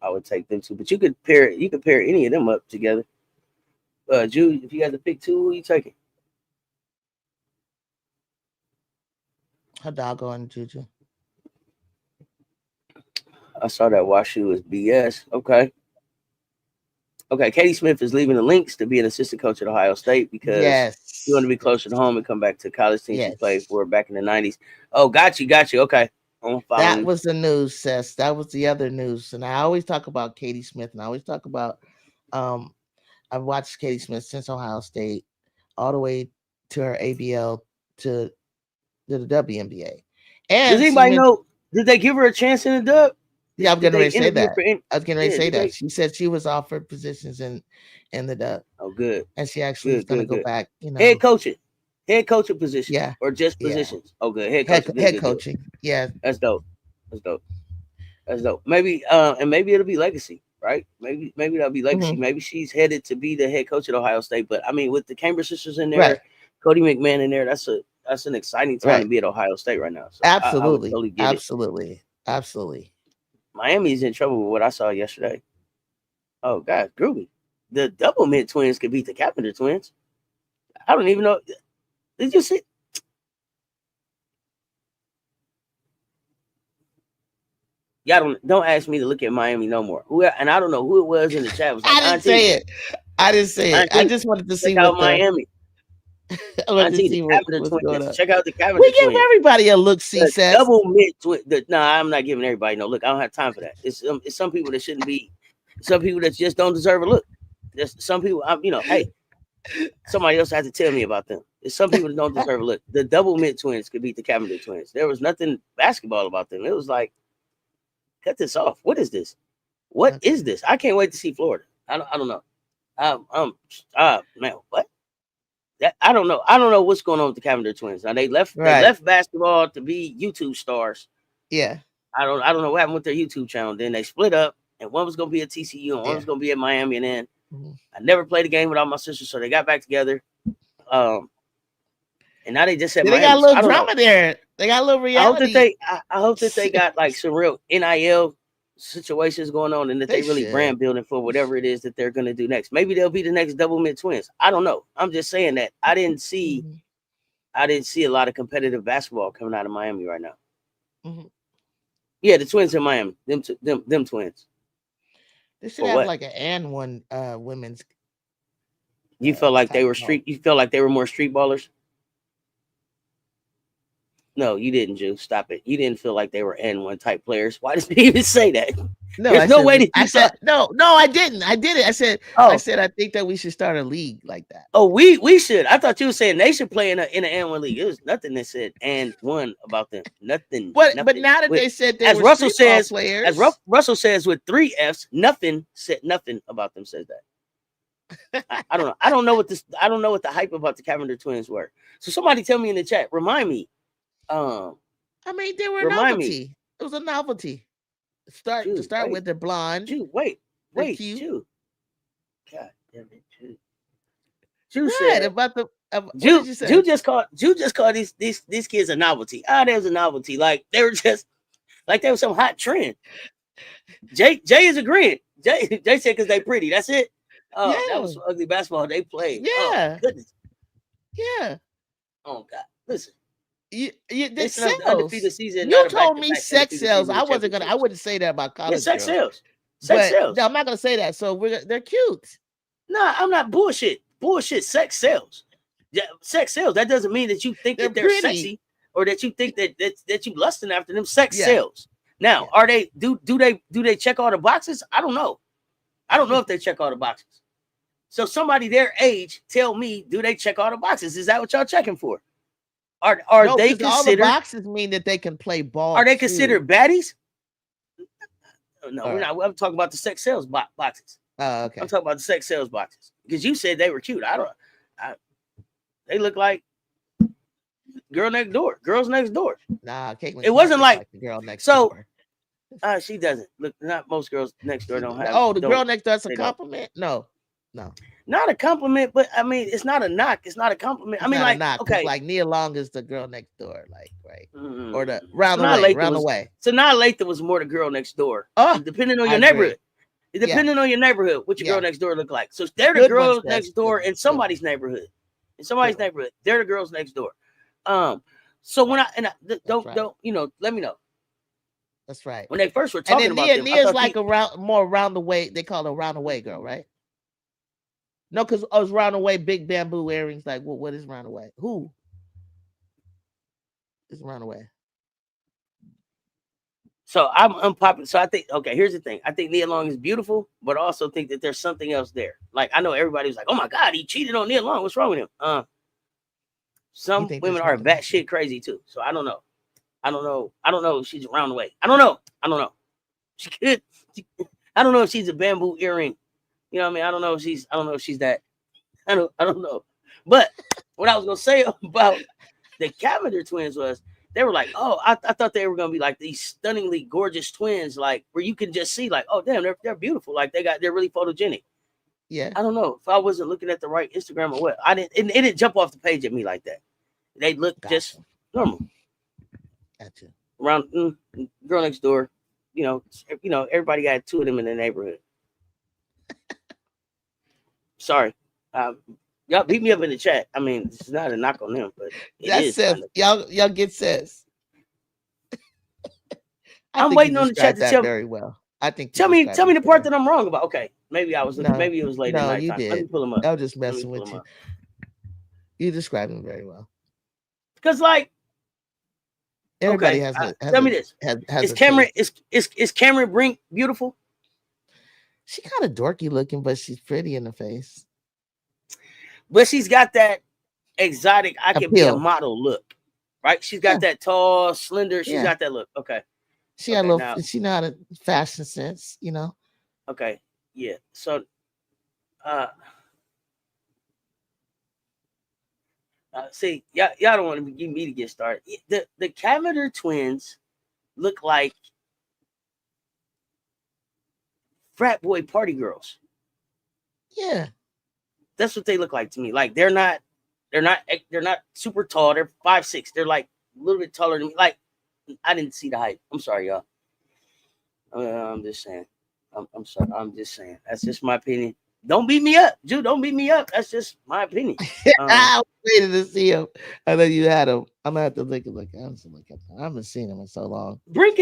I would take them two. But you could pair any of them up together. Jude, if you had to pick two, who are you taking? Hidalgo and Juju. I saw that Washu was BS. Okay. Okay, Katie Smith is leaving the Lynx to be an assistant coach at Ohio State because she wanted to be closer to home and come back to the college team she played for back in the 90s. Oh, got you. Okay. That was the news, Cess. That was the other news. And I always talk about Katie Smith, and I always talk about I've watched Katie Smith since Ohio State all the way to her ABL to the WNBA. And does anybody know? Did they give her a chance in the dub? Yeah, I'm getting ready to say that. I was getting ready to say that. They... She said she was offered positions in the dub. Oh, good. And she actually is going to go back. Head coaching position. Yeah, or just positions. Oh, good. Head coaching. Yeah, that's dope. Maybe and maybe it'll be legacy, right? Maybe that'll be legacy. Mm-hmm. Maybe she's headed to be the head coach at Ohio State. But I mean, with the Cambridge sisters in there, right. Cody McMahon in there, that's an exciting time to be at Ohio State right now. So absolutely, I would totally get absolutely. Miami's in trouble with what I saw yesterday. Oh God, groovy. The double mid twins could beat the Carpenter twins. I don't even know. Did you see? Y'all don't ask me to look at Miami no more. And I don't know who it was in the chat. It was like, I didn't say it. I just wanted to see what Miami. I wanted to see what's going on. Check out the Carpenter twins. We give everybody a look. See, double mid twin. I'm not giving everybody no look. I don't have time for that. It's some people that shouldn't be. Some people that just don't deserve a look. There's some people. Hey, somebody else has to tell me about them. There's some people that don't deserve a look. The double mid twins could beat the Carpenter twins. There was nothing basketball about them. It was like, cut this off. What is this? What is this? I can't wait to see Florida. I don't know. Man, what? I don't know. I don't know what's going on with the Carpenter twins. Now they left basketball to be YouTube stars. Yeah. I don't know what happened with their YouTube channel. Then they split up, and one was gonna be at TCU, and one was gonna be at Miami. And then I never played a game without my sister, so they got back together. And now they just said they got a little drama there. They got a little reality. I hope that they got like some real NIL situations going on, and that they really brand building for whatever it is that they're gonna do next. Maybe they'll be the next double mid twins. I don't know. I'm just saying that I didn't see a lot of competitive basketball coming out of Miami right now. Yeah, the twins in Miami, them twins. They should have like an and one women's. You felt like they were street. You felt like they were more street ballers. No, you didn't, Ju. Stop it. You didn't feel like they were N1 type players. Why did you even say that? No, there's no way that I said no, I didn't. I did it. I said I think that we should start a league like that. Oh, we should. I thought you were saying they should play in an N1 league. It was nothing that said N1 about them. Nothing. But now that they said they as were Russell says, players, as Russell says with 3 Fs, nothing said nothing about them says that. I don't know. I don't know what the hype about the Cavender twins were. So somebody tell me in the chat. Remind me. I mean, they were a novelty. It was a novelty. Start with the blonde. Ju, wait, Ju. God damn it, Ju. Ju said about the. Ju just called these kids a novelty. They was a novelty. Like they were just like they were some hot trend. Jay is agreeing. Jay said because they pretty. That's it. Oh, that was ugly basketball they played. Yeah. Oh, goodness. Yeah. Oh God. Listen. They sells. Undefeated season. You told me sex sells. I wouldn't say that about college. Sex sells. Sex sells. No, I'm not gonna say that. So they're cute. Nah, I'm not bullshit. Sex sells. Yeah, sex sells. That doesn't mean that you think that they're sexy or that you think that you lusting after them. Sex sells. Now, are they do they check all the boxes? I don't know. I don't know if they check all the boxes. So somebody their age tell me, do they check all the boxes? Is that what y'all checking for? Are they considered all the boxes mean that they can play ball? Are they considered baddies? No, we're not. I'm talking about the sex sales boxes. Oh, okay. I'm talking about the sex sales boxes because you said they were cute. They look like girls next door. Nah, Caitlin. It wasn't like the girl next door. She doesn't look. Not most girls next door don't have. Oh, the girl next door's a compliment? No. Not a compliment, but I mean, it's not a knock. It's not a compliment. I mean, like, knock, okay, like Nia Long is the girl next door, like, right? Mm-hmm. Or the round the way. So now Lathan was more the girl next door. Depending on your neighborhood. Depending on your neighborhood, what your girl next door look like. So they're the girls next door in somebody's neighborhood. In somebody's neighborhood, they're the girls next door. So when don't let me know. That's right. When they first were talking about them, Nia's like more around the way. They call her around the way girl, right? No, because I was round away big bamboo earrings. Like, what is round away? Who is round away? So I'm unpopular. So I think, okay, here's the thing. I think Nia Long is beautiful, but I also think that there's something else there. Like, I know everybody was like, oh my God, he cheated on Nia Long. What's wrong with him? Some women are batshit crazy too. So I don't know. I don't know if she's around the way. I don't know. She could. I don't know if she's a bamboo earring. You know what I mean? I don't know if she's that. I don't know. But what I was gonna say about the Cavender twins was they were like, oh, I thought they were gonna be like these stunningly gorgeous twins, like where you can just see, like, oh damn, they're beautiful, like they're really photogenic. Yeah. I don't know if I wasn't looking at the right Instagram or what. It didn't jump off the page at me like that. They look just normal. Gotcha. Around girl next door, you know, everybody got 2 of them in the neighborhood. Sorry. Y'all beat me up in the chat. I mean, it's not a knock on them, but that's Cess. Y'all get Cess. I'm waiting on the chat to tell me very well. I think tell me the part that I'm wrong about. Okay, maybe I was maybe it was late. No, at you did. Let me pull them up. I was just messing with you. You described them very well. Because like everybody has tell me this. Is Cameron Brink beautiful? She kind of dorky looking, but she's pretty in the face. But she's got that exotic, I can be a model look, right? She's got that tall, slender. She's got that look. Okay. She got a little. She not a fashion sense, you know. Okay. Yeah. So, see, y'all don't want to give me to get started. The Cavender twins look like frat boy party girls. Yeah. That's what they look like to me. Like they're not super tall. They're 5'6". They're like a little bit taller than me. Like I didn't see the height. I'm sorry, y'all. I'm just saying. I'm sorry. I'm just saying. That's just my opinion. Don't beat me up, Ju. Don't beat me up. That's just my opinion. I waited to see him. I know you had him. I'm gonna have to look at I haven't seen him in so long. Brink.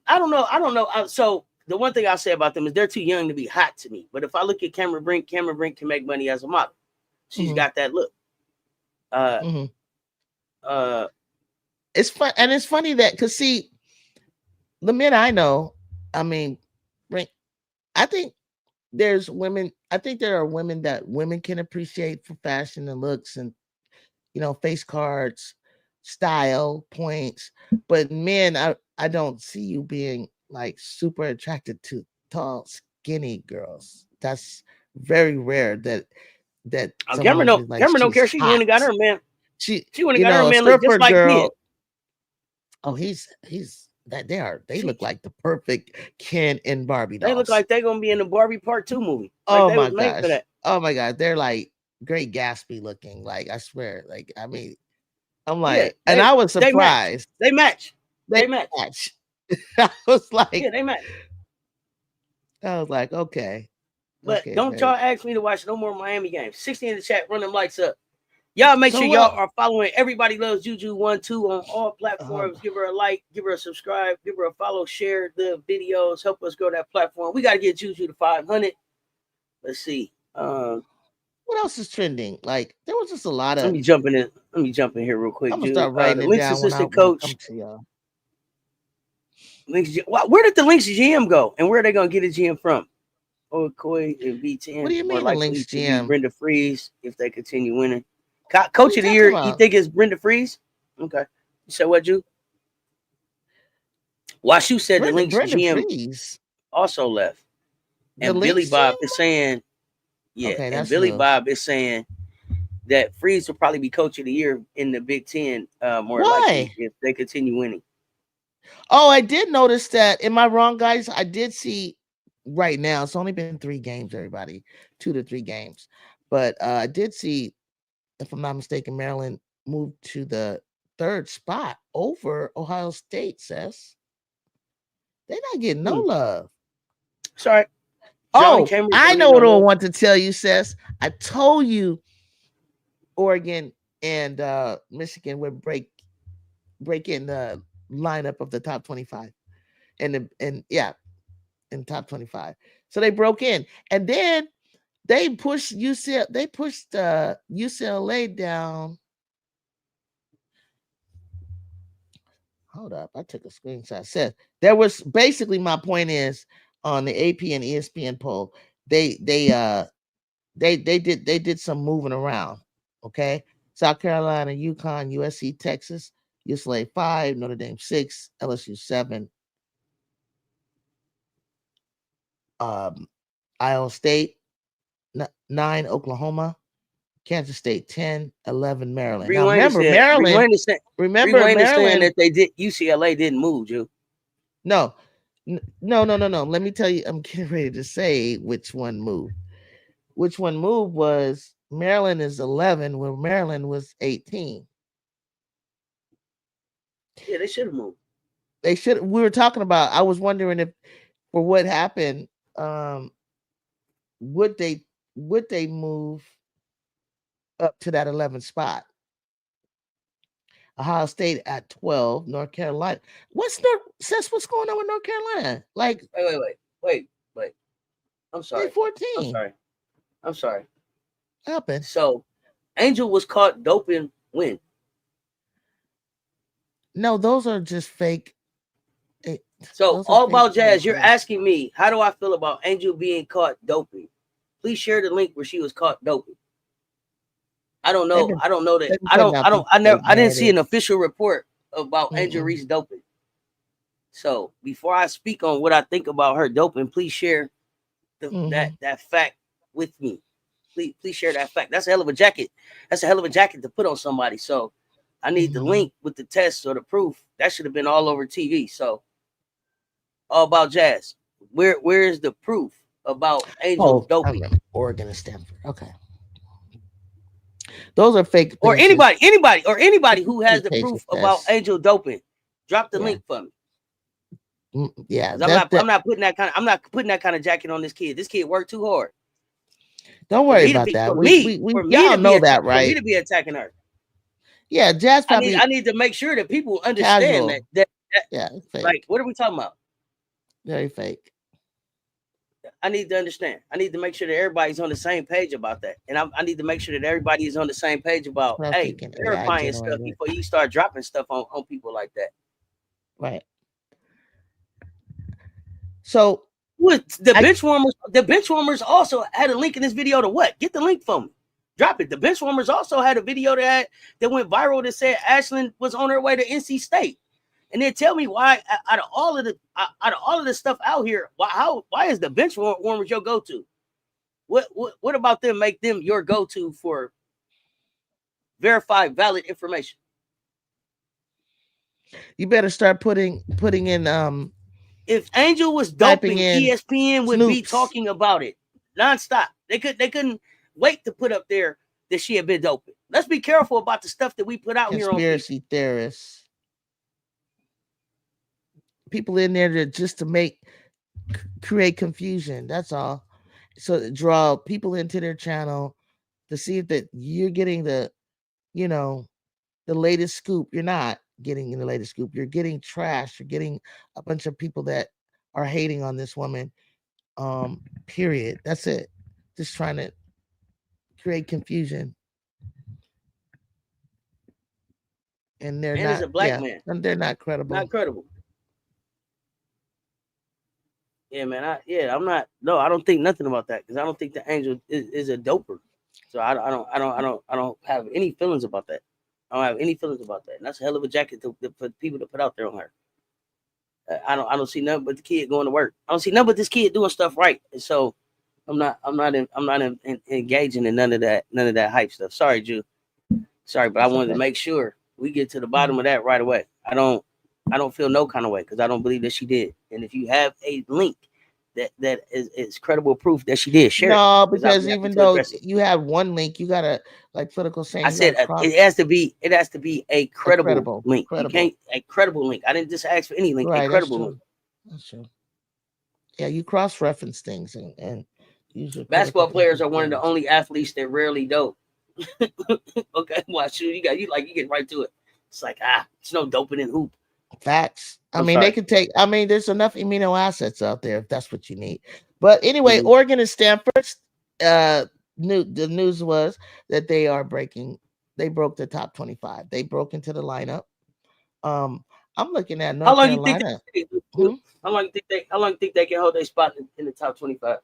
I don't know. So the one thing I'll say about them is they're too young to be hot to me. But if I look at Cameron Brink can make money as a model. She's got that look. It's fun, and it's funny that because see, the men I know, I mean, Brink, I think there's women. I think there are women that women can appreciate for fashion and looks and face cards, style points. But men, I don't see you being like super attracted to tall, skinny girls. That's very rare. That Cameron don't care. She went and got her man. She went and got her man. Look just like girl. Oh, he's that they look like the perfect Ken and Barbie dolls. They look like they're gonna be in the Barbie Part 2 movie. Oh my gosh! Oh my god, they're like Great Gatsby looking. Like I swear, like I mean, I'm like, and I was surprised. They match. They match. I was like, yeah, they match. I was like, okay. But don't y'all ask me to watch no more Miami games. 60 in the chat, run them lights up. Y'all make sure y'all are following Everybody Loves Juju 1-2 on all platforms. Give her a like, give her a subscribe, give her a follow, share the videos, help us grow that platform. We got to get Juju to 500. Let's see. What else is trending? Like there was just a lot of. Let me jump in here real quick. I'm gonna start writing it Lynx down. Assistant Coach. Where did the Lynx GM go? And where are they gonna get a GM from? Koi and B10. What do you mean the Lynx GM? Brenda Freeze if they continue winning. Coach of the year, you think it's Brenda Freeze? Okay. You said what, Ju? Washu said the Lynx GM Freeze also left. And Billy Bob is saying, and Billy Bob is saying that Freeze will probably be coach of the year in the Big Ten more likely if they continue winning. Oh, I did notice that. Am I wrong, guys? I did see right now. It's only been 3 games, everybody. 2 to 3 games. But I did see, if I'm not mistaken, Maryland moved to the 3rd spot over Ohio State, Cess. They're not getting no love. Sorry. I know what I want to tell you, Cess. I told you Oregon and Michigan would break in the lineup of the top 25. In top 25. So they broke in. And then they pushed UCLA down. Hold up, I took a screenshot. Said there was basically my point is on the AP and ESPN poll, they did some moving around. Okay. South Carolina, UConn, USC, Texas, UCLA 5, Notre Dame 6, LSU 7. Iowa State 9, Oklahoma, Kansas State 10, 11, Maryland. Now remember Maryland. Remember Maryland that they did UCLA didn't move, Ju. No. Let me tell you, I'm getting ready to say which one moved. Which one moved was Maryland is 11, where Maryland was 18. Yeah, they should have moved. They should. We were talking about. I was wondering if, for what happened, would they move up to that 11th spot? Ohio State at 12, North Carolina. What's going on with North Carolina? Like, wait. I'm sorry. 14. I'm sorry. What happened? So, Angel was caught doping when? No, those are just fake. So, all about Jazz, you're asking me, how do I feel about Angel being caught doping? Please share the link where she was caught doping. I don't know that. I didn't see an official report about Angel Reese doping. So before I speak on what I think about her doping, please share that fact with me. Please share that fact. That's a hell of a jacket. That's a hell of a jacket to put on somebody. So I need the link with the test or the proof. That should have been all over TV. So all about Jazz. Where is the proof about Angel Oh, I doping. remember Oregon and Stanford. Okay, those are fake Or things. anybody who has the Case of proof about this. Angel doping. Drop the Yeah, link for me. yeah. Because I'm not putting that kind of jacket on this kid. This kid worked too hard. Don't For worry me to about be that. for me Y'all to be know that, for me right? to be attacking her. Yeah, Jazz I probably need to make sure that people understand casual. that Yeah, fake. like what are we talking about? Very fake. I need to understand. I need to make sure that everybody's on the same page about that. And I need to make sure that everybody is on the same page about, I'm hey, thinking AI verifying stuff generated. before you start dropping stuff on people like that. Right. So What the bench warmers also had a link in this video to what? Get the link from me. Drop it. The bench warmers also had a video that went viral that said Ashlyn was on her way to NC State. And then tell me why out of all of the stuff out here, why is the bench warmers your go-to? What about them make them your go-to for verified valid information? you better start putting in If Angel was typing doping, in ESPN would be Snoops talking about it nonstop. They couldn't wait to put up there that she had been doping. Let's be careful about the stuff that we put out here on people. conspiracy theorists. People in there just to create confusion. That's all. So draw people into their channel to see that you're getting the latest scoop. You're not getting the latest scoop. You're getting trash. You're getting a bunch of people that are hating on this woman. Period. That's it. Just trying to create confusion. And they're And as not, a black man, and they're not credible. not credible. Yeah, man. I don't think nothing about that because I don't think the Angel is a doper. So I don't have any feelings about that. I don't have any feelings about that. And that's a hell of a jacket for people to put out there on her. I don't see nothing but the kid going to work. I don't see nothing but this kid doing stuff right. And so I'm not engaging in none of that hype stuff. Sorry, Ju. Sorry, but I wanted to make sure we get to the bottom of that right away. I don't feel no kind of way because I don't believe that she did. And if you have a link that is credible proof that she did, share it. No, because even though you have one link, you gotta political saying. I said it has to be a credible link. You can't a credible link. I didn't just ask for any link. Right, a credible link. That's true. Yeah, you cross-reference things and use your basketball players are one of the only athletes that rarely dope. Okay, watch you get right to it. It's like it's no doping in hoop. Facts. They could take. There's enough amino acids out there if that's what you need. But anyway, Oregon and Stanford. The news was that they broke the top 25. They broke into the lineup. I'm looking at North Carolina. How long you think they can hold their spot in the top 25?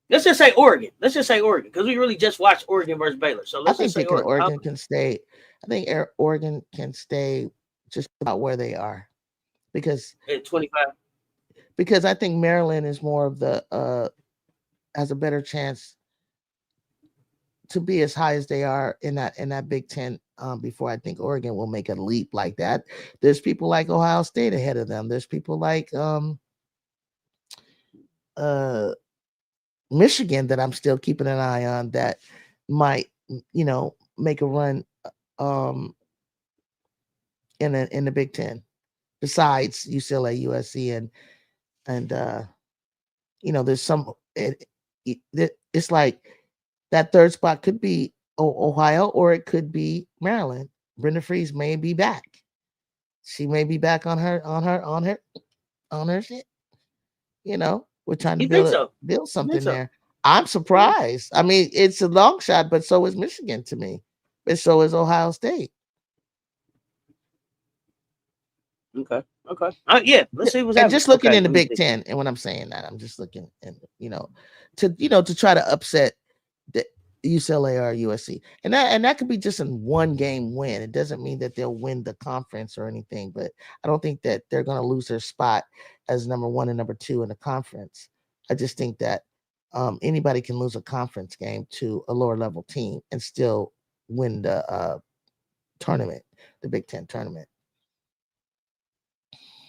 Let's just say Oregon because we really just watched Oregon versus Baylor. So let's just say Oregon can stay. I think Oregon can stay just about where they are because at 25. Because I think Maryland is more of the has a better chance to be as high as they are in that Big Ten before I think Oregon will make a leap like that. There's people like Ohio State ahead of them. There's people like Michigan that I'm still keeping an eye on that might make a run in the Big Ten. Besides UCLA, USC, and there's some. It's like that third spot could be Ohio or it could be Maryland. Brenda Freeze may be back. She may be back on her shit. We're trying to build something there. I'm surprised. It's a long shot, but so is Michigan to me. But so is Ohio State. Okay. Yeah. Let's see what's happening. Just looking in the Big Ten, and when I'm saying that, I'm just looking and to try to upset the UCLA or USC, and that could be just in one game win. It doesn't mean that they'll win the conference or anything, but I don't think that they're going to lose their spot as number 1 and number 2 in the conference. I just think that anybody can lose a conference game to a lower level team and still win the tournament, the Big Ten tournament.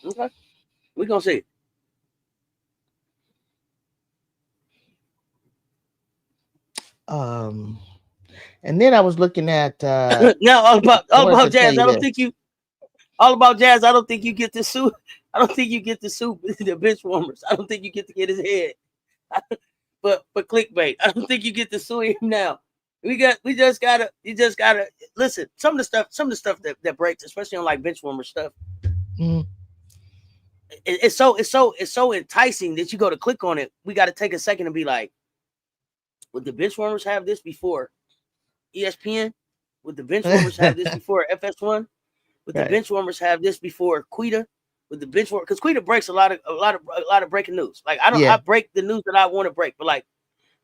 Okay, we gonna see. Um, and then I was looking at. Now I all wanted about to tell Jazz. you I don't this. think you all about Jazz. I don't think you get to sue. I don't think you get to sue the bench warmers. I don't think you get to get his head. But clickbait. I don't think you get to sue him now. We just gotta you just gotta listen. Some of the stuff that breaks, especially on like bench warmer stuff. Mm. It's so enticing that you go to click on it. We got to take a second and be like, would the bench warmers have this before ESPN? Would the bench warmers have this before FS1? Would the Right. bench warmers have this before Quita? With the bench warmer, because Quita breaks a lot of breaking news. Like I Yeah. break the news that I want to break, but like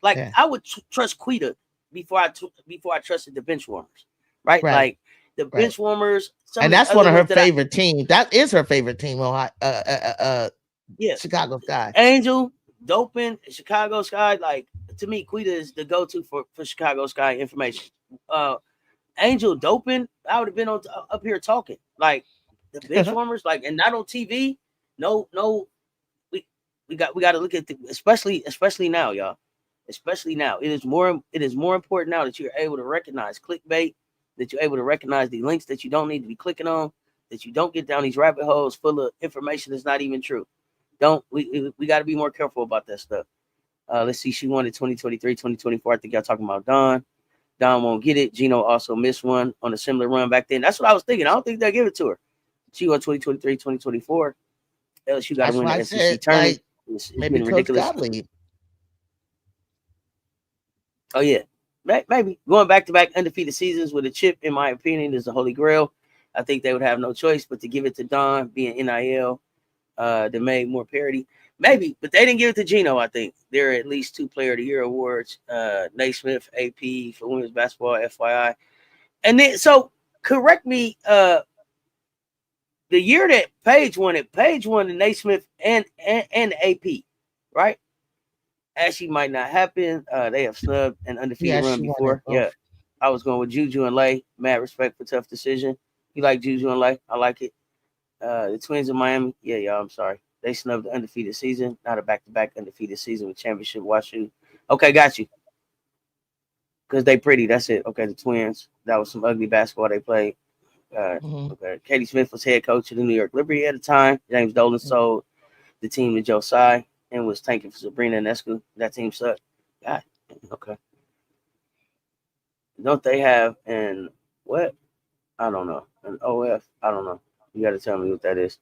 Yeah. I would trust Quita before I trusted the bench warmers, right? Right. Like the Right. bench warmers, some And of the that's one other of her ones that I favorite teams. That is her favorite team. Ohio, yeah, Chicago Sky. Angel, Dopin, Chicago Sky. Like to me, Quita is the go-to for Chicago Sky information. Uh, Angel Dopin, I would have been up here talking like the bench warmers, like and not on TV. No, we we got to look at especially now, y'all. Especially now, it is more important now that you're able to recognize clickbait, that you're able to recognize the links that you don't need to be clicking on, that you don't get down these rabbit holes full of information that's not even true. Don't we got to be more careful about that stuff. Let's see, she won in 2023, 2024. I think y'all talking about Don. Don won't get it. Gino also missed one on a similar run back then. That's what I was thinking. I don't think they'll give it to her. She won 2023, 2024. LSU got to That's win why I the SEC said, tournament. like, It's maybe getting Coach ridiculous. Gottlieb. Oh yeah, maybe going back to back undefeated seasons with a chip, in my opinion, is the holy grail. I think they would have no choice but to give it to Don, being NIL, that made more parity. Maybe, but they didn't give it to Gino. I think there are at least 2 Player of the Year awards. Naismith, AP for women's basketball, FYI. And then, so correct me. The year that Paige won it, Paige won the Naismith and AP, right? Actually, might not happen. They have snubbed an undefeated Yeah, run she won it before. Yeah, both. I was going with Juju and Lay. Mad respect for tough decision. You like Juju and Lay? I like it. The Twins in Miami. Yeah, y'all. I'm sorry. They snubbed the undefeated season. Not a back-to-back undefeated season with championship. Watch you. Okay, got you. Because they pretty. That's it. Okay, the Twins. That was some ugly basketball they played. Mm-hmm. Okay. Katie Smith was head coach of the New York Liberty at the time. James Dolan sold the team to Joe Tsai and was tanking for Sabrina Ionescu. That team sucked. God, okay. Don't they have an what? I don't know. An OF? I don't know. You got to tell me what that is.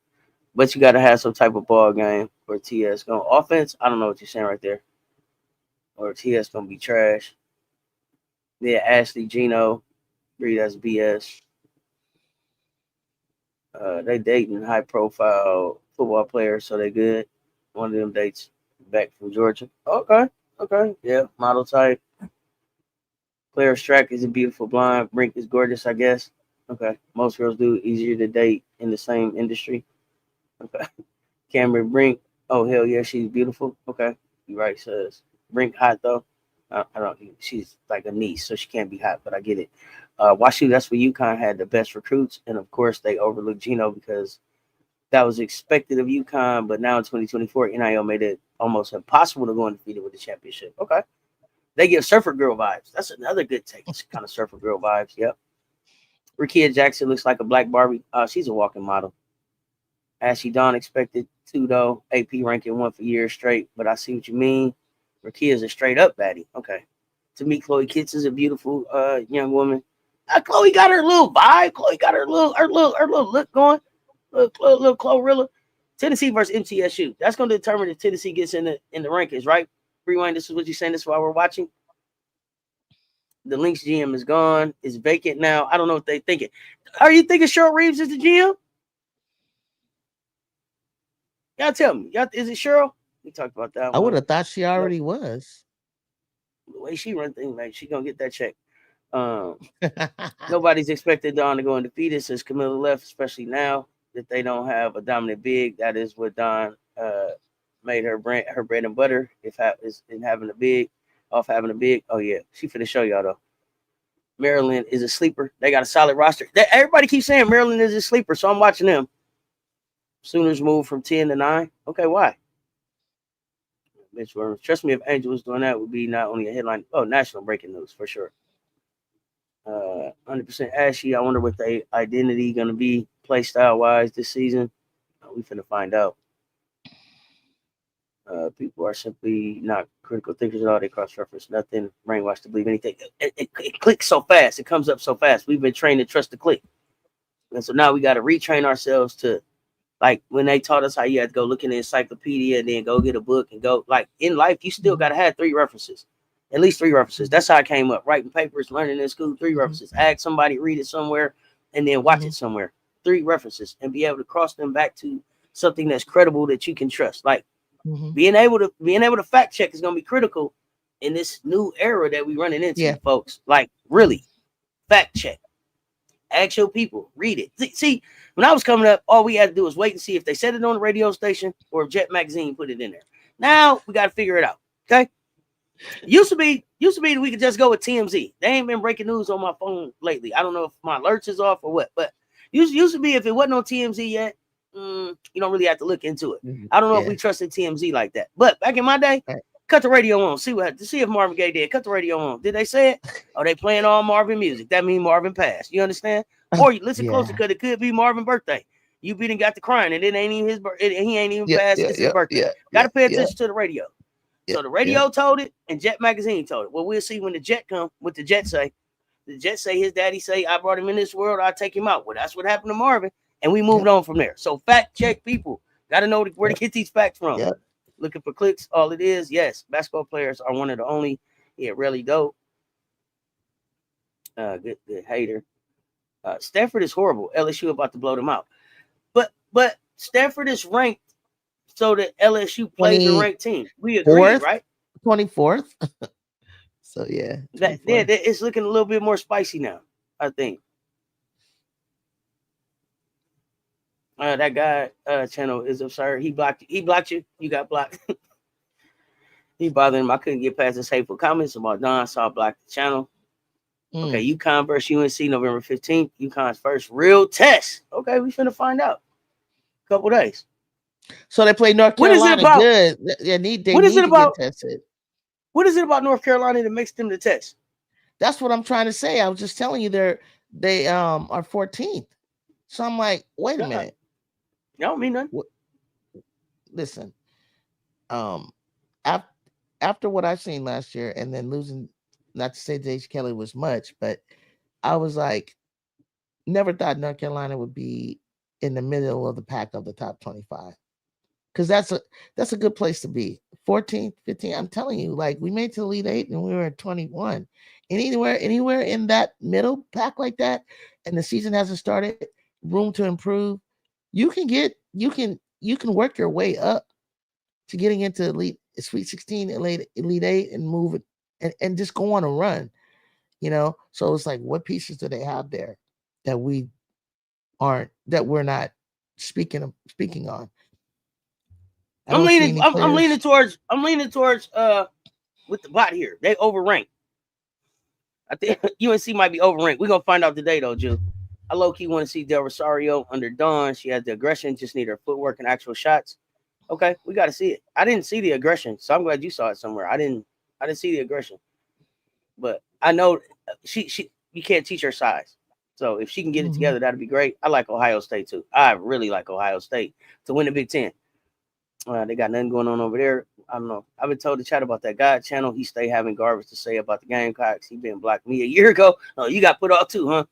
But you got to have some type of ball game for TS going offense. I don't know what you're saying right there. Or TS gonna be trash. Yeah, Ashley, Gino, Reed, that's BS. They dating high profile football players, so they good. One of them dates back from Georgia. Okay, yeah, model type. Claire Strack is a beautiful blonde. Brink is gorgeous, I guess. Okay, most girls do. Easier to date in the same industry. Okay, Cameron Brink. Oh hell yeah, she's beautiful. Okay, you right, says Brink hot though. I don't. She's like a niece, so she can't be hot, but I get it. Washu, that's where UConn had the best recruits, and of course they overlooked Gino because that was expected of UConn, but now in 2024, NIL made it almost impossible to go undefeated with the championship. Okay. They give Surfer Girl vibes. That's another good take. It's kind of Surfer Girl vibes. Yep. Rakia Jackson looks like a black Barbie. She's a walking model. Ashley Dawn expected 2, though. AP ranking 1 for years straight, but I see what you mean. Rakia is a straight up baddie. Okay. To me, Chloe Kitts is a beautiful young woman. Chloe got her little vibe. Chloe got her little look going. Little Chlorilla. Tennessee versus MTSU. That's going to determine if Tennessee gets in the rankings, right? Rewind. This is what you're saying. This is why we're watching. The Lynx GM is gone. It's vacant now. I don't know what they're thinking. Are you thinking Cheryl Reeves is the GM? Y'all tell me. Is it Cheryl? We talked about that I would one. have thought she already was. The way she run things, like she gonna get that check. Nobody's expected Don to go undefeated since Camilla left, especially now that they don't have a dominant big. That is what Don made her bread and butter. Is in having a big, off having a big. Oh yeah, she finna show y'all though. Maryland is a sleeper. They got a solid roster. Everybody keeps saying Maryland is a sleeper, so I'm watching them. Sooners moved from 10 to 9. Okay, why? Mitch Worms. Trust me, if Angel was doing that, it would be not only a headline, national breaking news for sure. 100% ashy. I wonder what the identity going to be play style wise this season. We finna find out. People are simply not critical thinkers at all. They cross-reference nothing, brainwash to believe anything. It clicks so fast. It comes up so fast. We've been trained to trust the click. And so now we got to retrain ourselves to, like, when they taught us how you had to go look in the encyclopedia and then go get a book and go, like, in life, you still got to have 3 references. At least 3 references. That's how I came up. Writing papers, learning in school, 3 references. Ask somebody, read it somewhere, and then watch it somewhere. 3 references. And be able to cross them back to something that's credible that you can trust. Like, being able to fact check is going to be critical in this new era that we're running into, folks. Like, really, fact check. Ask your people. Read it. See, when I was coming up, all we had to do was wait and see if they said it on the radio station or if Jet Magazine put it in there. Now we got to figure it out. Okay. Used to be we could just go with TMZ. They ain't been breaking news on my phone lately. I don't know if my alerts is off or what, but used to be if it wasn't on TMZ yet, you don't really have to look into it. I don't know if we trusted TMZ like that. But back in my day, cut the radio on. See if Marvin Gaye did. Cut the radio on. Did they say it? Oh, they playing all Marvin music. That means Marvin passed. You understand? Or you listen closer because it could be Marvin's birthday. You beat and got the crying, and it ain't even his birthday. He ain't even passed. It's his birthday. Got to pay attention to the radio. So the radio told it, and Jet Magazine told it. Well, we'll see when the Jet come. What the Jet say? The Jet say his daddy say, I brought him in this world. I'll take him out. Well, that's what happened to Marvin. And we moved on from there. So fact check people. Got to know where to get these facts from. Looking for clicks. All it is. Yes. Basketball players are one of the only. Yeah, really dope. Good hater. Stanford is horrible. LSU about to blow them out. But Stanford is ranked so that LSU plays a ranked team. We agree, right? 24th. So yeah. It's looking a little bit more spicy now, I think. That guy channel is absurd. He blocked you. You got blocked. He bothered him. I couldn't get past his hateful comments about Don, so I blocked the channel. Okay, UConn versus UNC November 15th. UConn's first real test. Okay, we finna find out. Couple days. So they play North Carolina. What is it about? Good. Yeah, what is it about? Tested. What is it about North Carolina that makes them the test? That's what I'm trying to say. I was just telling you they are 14th. So I'm like, wait a minute. I don't mean nothing. Listen, after what I've seen last year, and then losing, not to say J.H. Kelly was much, but I was like, never thought North Carolina would be in the middle of the pack of the top 25, because that's a good place to be. 14th, 15th. I'm telling you, like, we made it to the Elite 8 and we were at 21. And anywhere in that middle pack like that, and the season hasn't started, room to improve. You can work your way up to getting into Elite Sweet 16, Elite 8, and move it and just go on a run. So it's like, what pieces do they have there that we're not speaking on? I'm leaning towards with the bot here. They overranked. I think UNC might be overranked. We're gonna find out today though, Ju. I low-key want to see Del Rosario under Dawn. She has the aggression, just need her footwork and actual shots. Okay, we got to see it. I didn't see the aggression, so I'm glad you saw it somewhere. I didn't see the aggression, but I know you can't teach her size. So if she can get it together, that'd be great. I like Ohio State too. I really like Ohio State to win the Big Ten. They got nothing going on over there. I don't know. I've been told to chat about that guy channel. He stay having garbage to say about the Gamecocks. He been blocked me a year ago. Oh, you got put off too, huh?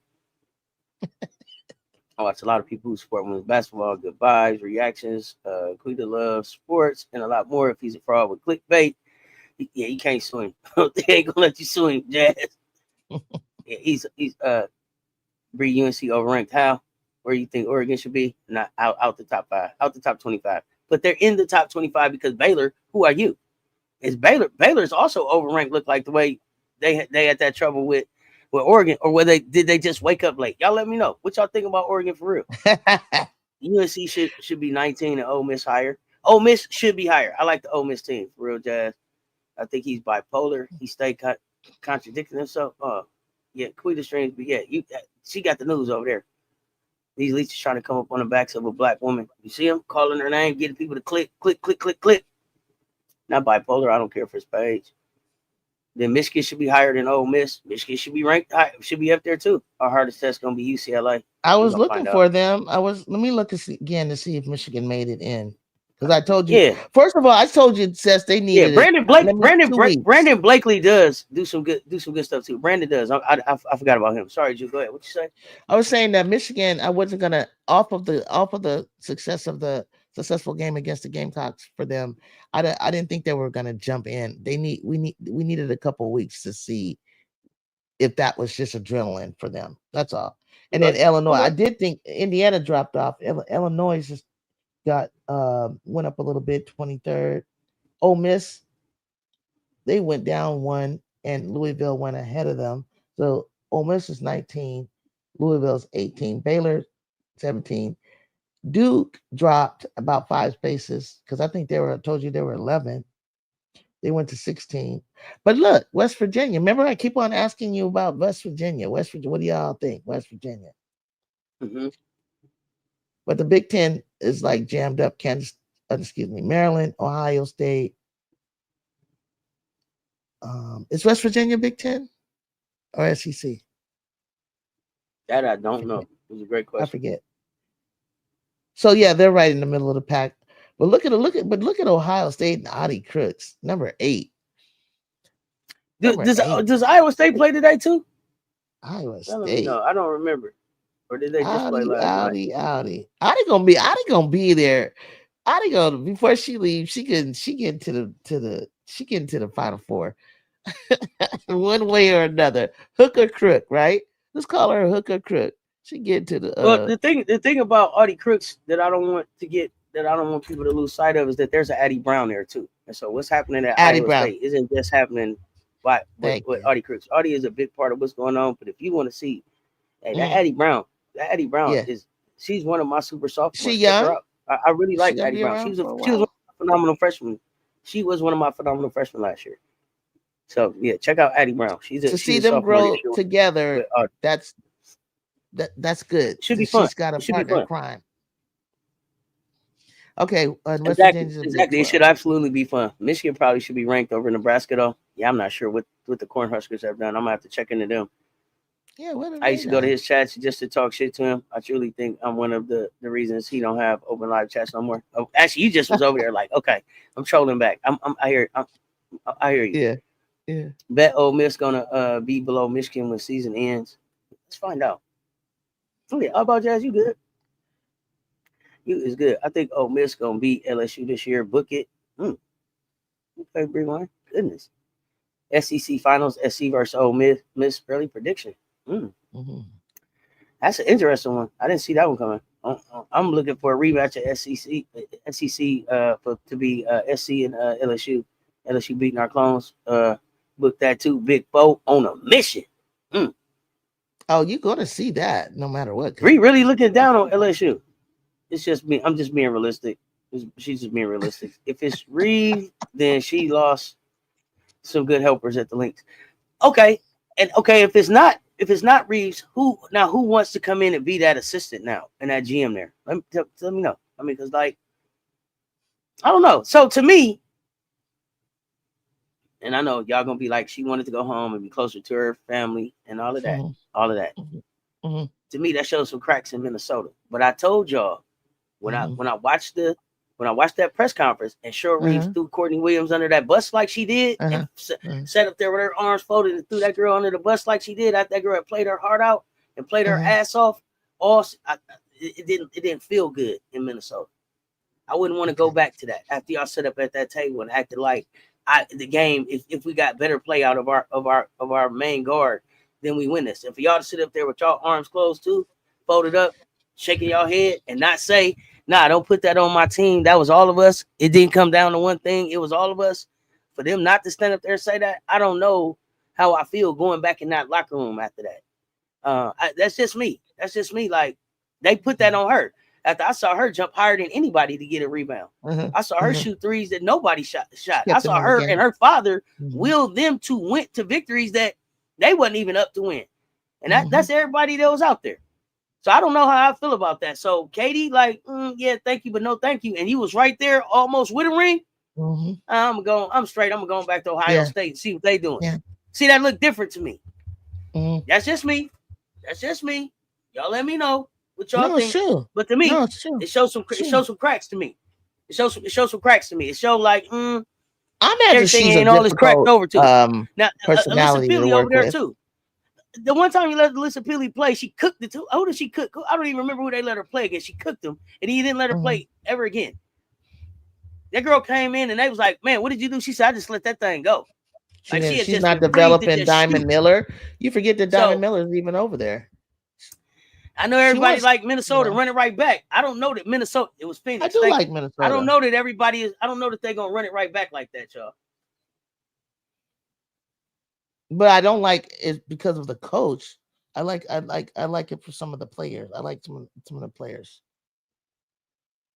I watch a lot of people who support women's basketball, good vibes, reactions, Quita loves sports, and a lot more. If he's a fraud with clickbait, he can't swing. They ain't gonna let you swing, Jazz. He's Bree UNC overranked. How? Where you think Oregon should be? Not out the top 5, out the top 25. But they're in the top 25 because Baylor. Who are you? Is Baylor? Baylor's also overranked. Look like the way they had that trouble with Oregon, or did they just wake up late? Y'all let me know what y'all think about Oregon for real. UNC should be 19 and Ole Miss higher. Ole Miss should be higher. I like the Ole Miss team for real, Jazz. I think he's bipolar. He stayed contradicting himself. Yeah, Quita Strings, but yeah, she got the news over there. These leeches trying to come up on the backs of a black woman. You see them calling her name, getting people to click, click, click, click, click. Not bipolar. I don't care if it's page. Then Michigan should be higher than Ole Miss. Michigan should be ranked high, should be up there too. Our hardest test gonna be UCLA. I was looking for them. Let me look again to see if Michigan made it in. Because I told you, first of all, I told you, Cess, they needed Brandon Blakely does do some good stuff too. Brandon does. I forgot about him. Sorry, Ju. Go ahead. What you say? I was saying that Michigan, I wasn't gonna off of the success of the successful game against the Gamecocks for them. I didn't think they were gonna jump in. We needed a couple of weeks to see if that was just adrenaline for them. That's all. And then Illinois, I did think Indiana dropped off. Illinois just got went up a little bit, 23rd. Ole Miss, they went down 1, and Louisville went ahead of them. So Ole Miss is 19, Louisville's 18, Baylor 17. Duke dropped about 5 spaces because I think I told you they were 11. They went to 16. But look, West Virginia. Remember, I keep on asking you about West Virginia. What do y'all think? West Virginia. Mm-hmm. But the Big Ten is like jammed up. Maryland, Ohio State. Is West Virginia Big Ten or SEC? That I don't know. It was a great question. I forget. So yeah, they're right in the middle of the pack. But look at Ohio State and Audie Crooks, number 8. Does Iowa State play today too? Iowa State. No, I don't remember. Or did they just play last night? Audie gonna be there. Audie gonna before she leaves. She get into the Final Four, one way or another. Hook or crook, right? Let's call her hook or crook. She get to the. Well, the thing about Audie Crooks that I don't want people to lose sight of is that there's an Addie Brown there too. And so what's happening at Iowa State isn't just happening with Audie Crooks. Audie is a big part of what's going on. But if you want to see, that Addie Brown she's one of my super sophomores. She young. I really like Addie Brown. She was a phenomenal freshman. She was one of my phenomenal freshmen last year. So yeah, check out Addie Brown. She's see them grow together. That's good. Should be fun. She's got a partner in crime. Okay, exactly. It should absolutely be fun. Michigan probably should be ranked over Nebraska though. Yeah, I'm not sure what the Cornhuskers have done. I'm gonna have to check into them. Yeah, I used to go to his chats just to talk shit to him. I truly think I'm one of the reasons he don't have open live chats no more. Oh, actually, you just was over there like, okay, I'm trolling back. I hear you. Yeah. Bet Ole Miss gonna be below Michigan when season ends. Let's find out. Oh yeah, how about Jazz? You good? You is good. I think Ole Miss gonna beat LSU this year. Book it. Okay, Bree1. Goodness. SEC Finals. SC versus Ole Miss early prediction. Mm-hmm. That's an interesting one. I didn't see that one coming. I'm looking for a rematch at SEC to be SC and LSU. LSU beating our clones. Book that too. Big Foe on a mission. Oh, you're gonna see that no matter what. Bree really looking down on LSU. It's just me. I'm just being realistic. She's just being realistic. If it's Reeve, then she lost some good helpers at the links. Okay, if it's not Reeves, who wants to come in and be that assistant now and that GM there? Let me know. I mean, because I don't know. So to me, and I know y'all gonna be like, she wanted to go home and be closer to her family and all of that. Mm-hmm. To me, that shows some cracks in Minnesota. But I told y'all when I watched that press conference and sure Reeves threw Courtney Williams under that bus like she did and sat up there with her arms folded and threw that girl under the bus like she did. That girl had played her heart out and played her ass off. It didn't feel good in Minnesota. I wouldn't want to go back to that after y'all set up at that table and acted like the game. If we got better play out of our main guard, then we win this. If y'all to sit up there with y'all arms closed too, folded up, shaking y'all head and not say, nah, don't put that on my team. That was all of us. It didn't come down to one thing. It was all of us. For them not to stand up there and say that, I don't know how I feel going back in that locker room after that. That's just me. Like, they put that on her. After I saw her jump higher than anybody to get a rebound. I saw her shoot threes that nobody shot. I saw her and her father will them to win to victories that they wasn't even up to win. And that's everybody that was out there. So I don't know how I feel about that. So Katie, like, yeah, thank you, but no thank you. And you was right there almost with a ring. I'm straight. I'm going back to Ohio State and see what they doing. Yeah. See, that look different to me. That's just me. That's just me. Y'all let me know what y'all think. But to me, it shows some cracks to me. It shows some cracks to me. It shows like I imagine everything she's ain't a all this cracked difficult over to. Now personality Alyssa Peely to over work there with. too. The one time you let Alyssa Peely play, she cooked it too. Who did she cook? I don't even remember who they let her play against. She cooked them, and he didn't let her play ever again. That girl came in and they was like, "Man, what did you do?" She said, "I just let that thing go." Like she had She's just not been breathed to developing just Diamond shoot. Miller. You forget that Diamond Miller's even over there. I know everybody like Minnesota run it right back. I don't know that Minnesota. It was Phoenix. I do like Minnesota. I don't know that everybody is. I don't know that they're gonna run it right back like that, y'all. But I don't like it because of the coach. I like it for some of the players. I like some of the players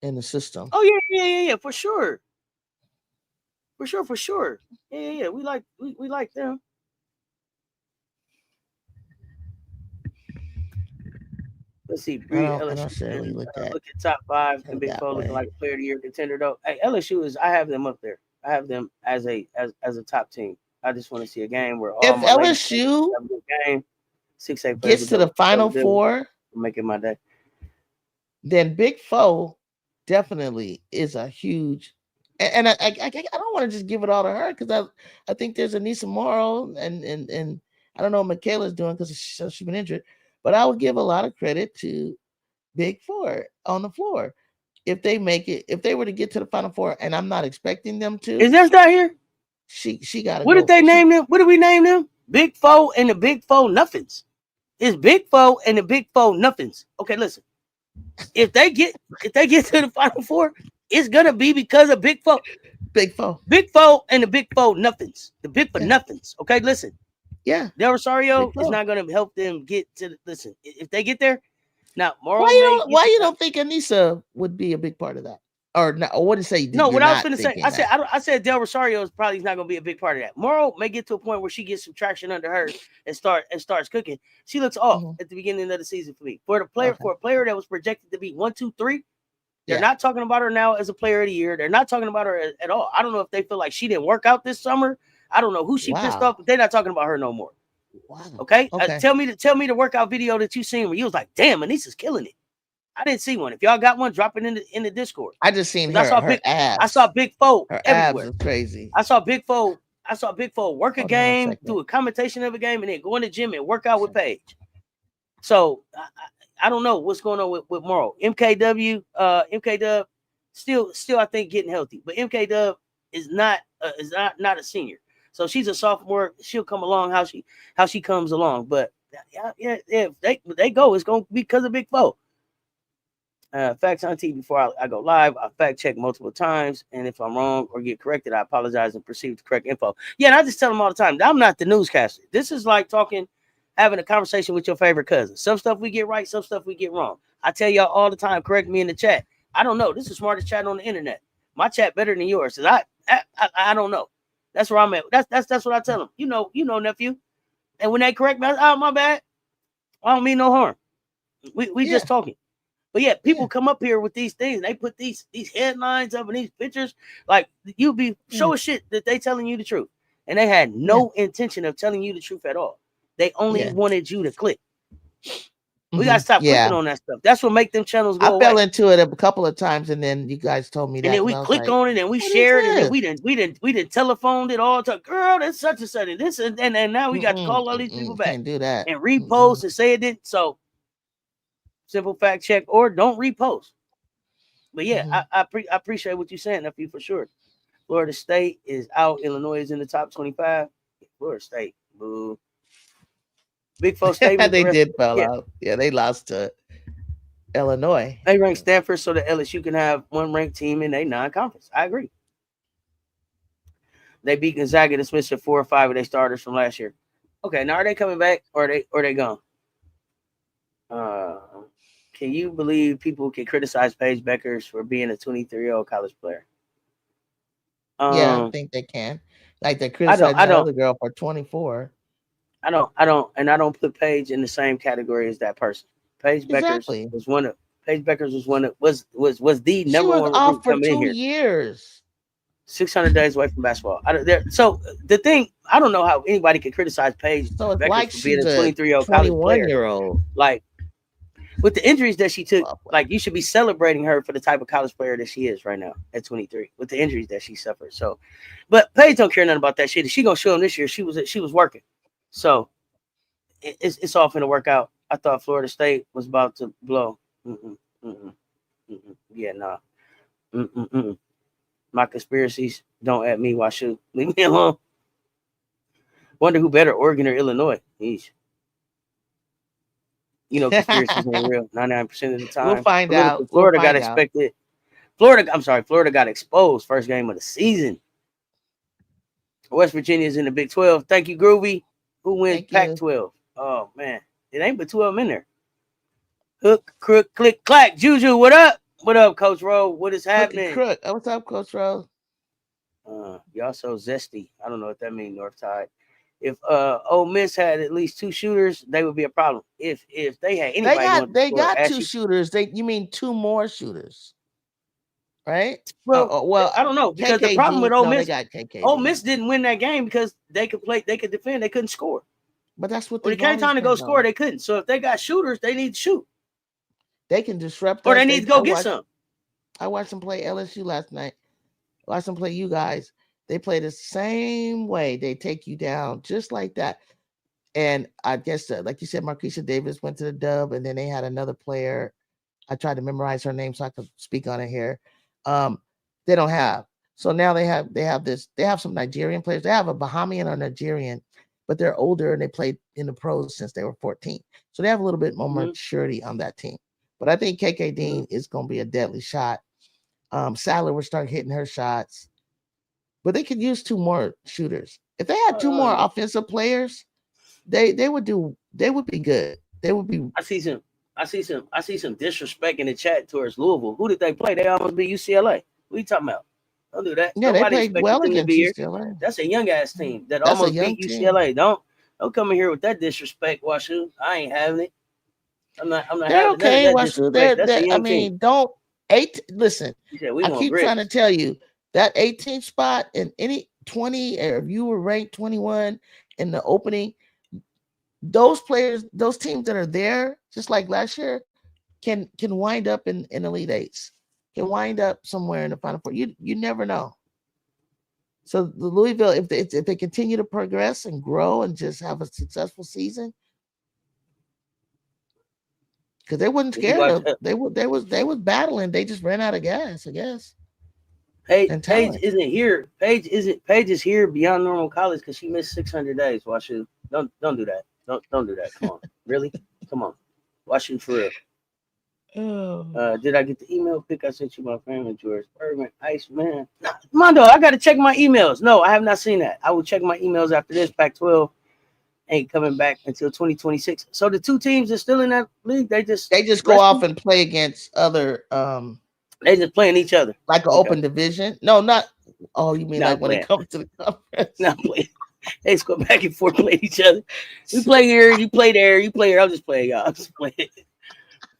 in the system. Oh yeah, for sure. For sure. Yeah. We like them. Let's see, Bree LSU. Look at top 5 and Big 4 looking like a player of the year contender though. Hey, LSU is. I have them up there. I have them as a top team. I just want to see a game where all if my LSU have a good game, 6-8 gets to the Final Four, making my day. Then Big 4 definitely is a huge. And I don't want to just give it all to her because I think there's Anissa Morrow and I don't know what Michaela's doing because she's been injured, but I would give a lot of credit to Big 4 on the floor. If they make it, if they were to get to the Final Four, and I'm not expecting them to. Is this not here? She got to. What did they name them? What did we name them? Big 4 and the Big 4 nothings. It's Big 4 and the Big 4 nothings. Okay, listen. If they get to the Final Four, it's gonna be because of Big 4. Big 4. Big 4 and the Big 4 nothings. The Big 4 nothings. Okay, listen. Yeah. Del Rosario is not gonna help them get to listen. If they get there, now Morrow why you don't think Anissa would be a big part of that? Or no, what did say? No, what I was going to say, I said Del Rosario is probably not going to be a big part of that. Morrow may get to a point where she gets some traction under her and starts cooking. She looks off at the beginning of the season for me. For a player that was projected to be 1, 2, 3, they're not talking about her now as a player of the year. They're not talking about her at all. I don't know if they feel like she didn't work out this summer. I don't know who she pissed off, but they're not talking about her no more. Wow. Okay. Tell me the workout video that you seen where you was like, damn, Anissa's killing it. I didn't see one. If y'all got one, drop it in the Discord. I just seen her abs. I saw Big 4 her everywhere. Abs is crazy. I saw Big 4 work a game, do a commentation of a game, and then go in the gym and work out with Paige. So I don't know what's going on with Morrow. MKW, MKW, still I think getting healthy, but MKW is not a senior. So she's a sophomore. She'll come along how she comes along. But yeah, if they go, it's gonna be because of Big 4. Facts on TV before I go live. I fact check multiple times, and if I'm wrong or get corrected, I apologize and proceed with the correct info. Yeah, and I just tell them all the time, I'm not the newscaster. This is like having a conversation with your favorite cousin. Some stuff we get right, some stuff we get wrong. I tell y'all all the time, correct me in the chat. I don't know. This is the smartest chat on the internet. My chat better than yours. I don't know. That's where I'm at. That's what I tell them. You know, nephew. And when they correct me, my bad. I don't mean no harm. We just talking. But yeah, people come up here with these things. And they put these headlines up and these pictures. Like you be show a shit that they telling you the truth, and they had no intention of telling you the truth at all. They only wanted you to click. We gotta stop clicking on that stuff. That's what make them channels go away. I fell into it a couple of times, and then you guys told me that. And then we click on it, and we shared, and then we didn't telephoned it all to girl. That's such and such, and this and now we got to call all these people back. Can't do that and repost and say it didn't. So. Simple fact check or don't repost. But yeah, I appreciate what you're saying, nephew, for sure. Florida State is out. Illinois is in the top 25. Florida State, boo. Big 4 State. They did fall out. Yeah, they lost to Illinois. They ranked Stanford so that LSU can have one ranked team in a non-conference. I agree. They beat Gonzaga, dismissed 4 or 5 of their starters from last year. Okay, now are they coming back or are they gone? Can you believe people can criticize Paige Beckers for being a 23-year-old college player? Yeah, I think they can. Like they criticize the other girl for 24. I don't put Paige in the same category as that person. Paige Beckers Exactly. was one of Paige Beckers was one of was the She number was one off recruit for coming in 2 here. years. 600 days away from basketball. So the thing, I don't know how anybody could criticize Paige So it's Beckers like for being she's a a 23-year-old college player. 21-year-old. Like with the injuries that she took, Well, like you should be celebrating her for the type of college player that she is right now at 23 with the injuries that she suffered. So, but Paige don't care nothing about that shit. She gonna show them this year. She was working. So it's all finna work out. I thought Florida State was about to blow. Yeah, nah. My conspiracies don't at me. Why should leave me alone? Wonder who better, Oregon or Illinois? Yeesh. You know, conspiracies ain't real 99% of the we'll time. find out. Political Florida got Find out. expected. Florida got exposed first game of the season. West Virginia is in the Big 12. Thank you, Groovy. Who wins Pac 12? Oh man, it ain't but 2 of them in there. Hook, crook, click, clack. Juju, what up? What up, Coach Rowe? What is happening? Crook. What's up, Coach Rowe? Y'all so zesty. I don't know what that means, North Tide. If Ole Miss had at least 2 shooters, they would be a problem. If they had anybody, they got 2 shooters. You mean 2 more shooters, right? Well, I don't know because the problem with Ole Miss, they got KKD. Ole Miss didn't win that game because they could play, they could defend, they couldn't score. But that's what when it came time to go score, they couldn't. So if they got shooters, they need to shoot. They can disrupt, or they need to go get some. I watched them play LSU last night. Watch them play you guys. They play the same way. They take you down just like that. And I guess, like you said, Marquisha Davis went to the dub, and then they had another player. I tried to memorize her name so I could speak on it here. They don't have. So now they have some Nigerian players. They have a Bahamian or Nigerian, but they're older and they played in the pros since they were 14. So they have a little bit more maturity on that team. But I think KK Dean is going to be a deadly shot. Sadler will start hitting her shots. But they could use 2 more shooters. If they had 2 more offensive players, they would be good. They would be. I see some disrespect in the chat towards Louisville. Who did they play? They almost beat UCLA. What are you talking about? Don't do that. Yeah, Nobody they played well against UCLA. That's a young ass team that almost beat UCLA. Team. Don't come in here with that disrespect, Washu. I ain't having it. I'm not they're having okay, that Washu. That's a young team. Listen. I keep trying to tell you that 18th spot in any 20, or if you were ranked 21 in the opening, those players, those teams that are there, just like last year, can wind up in Elite Eights, can wind up somewhere in the Final Four. You never know. So the Louisville, if they continue to progress and grow and just have a successful season, because they wasn't scared of, they was battling. They just ran out of gas, I guess. Paige isn't here. Paige is here beyond normal college because she missed 600 days. Washu, don't do that. Don't do that. Come on, really? Come on, Washu for real. Did I get the email pic I sent you, my friend George Urban Iceman? Mondo, I gotta check my emails. No, I have not seen that. I will check my emails after this. Pac-12 ain't coming back until 2026. So the 2 teams are still in that league. They just go off and play against other. They just playing each other like an open division. No, not. Oh, you mean not like playing. When it comes to the conference? Not playing. They just go back and forth, play each other. We play here, you play there, you play here. I'm just playing, y'all. I'm just playing.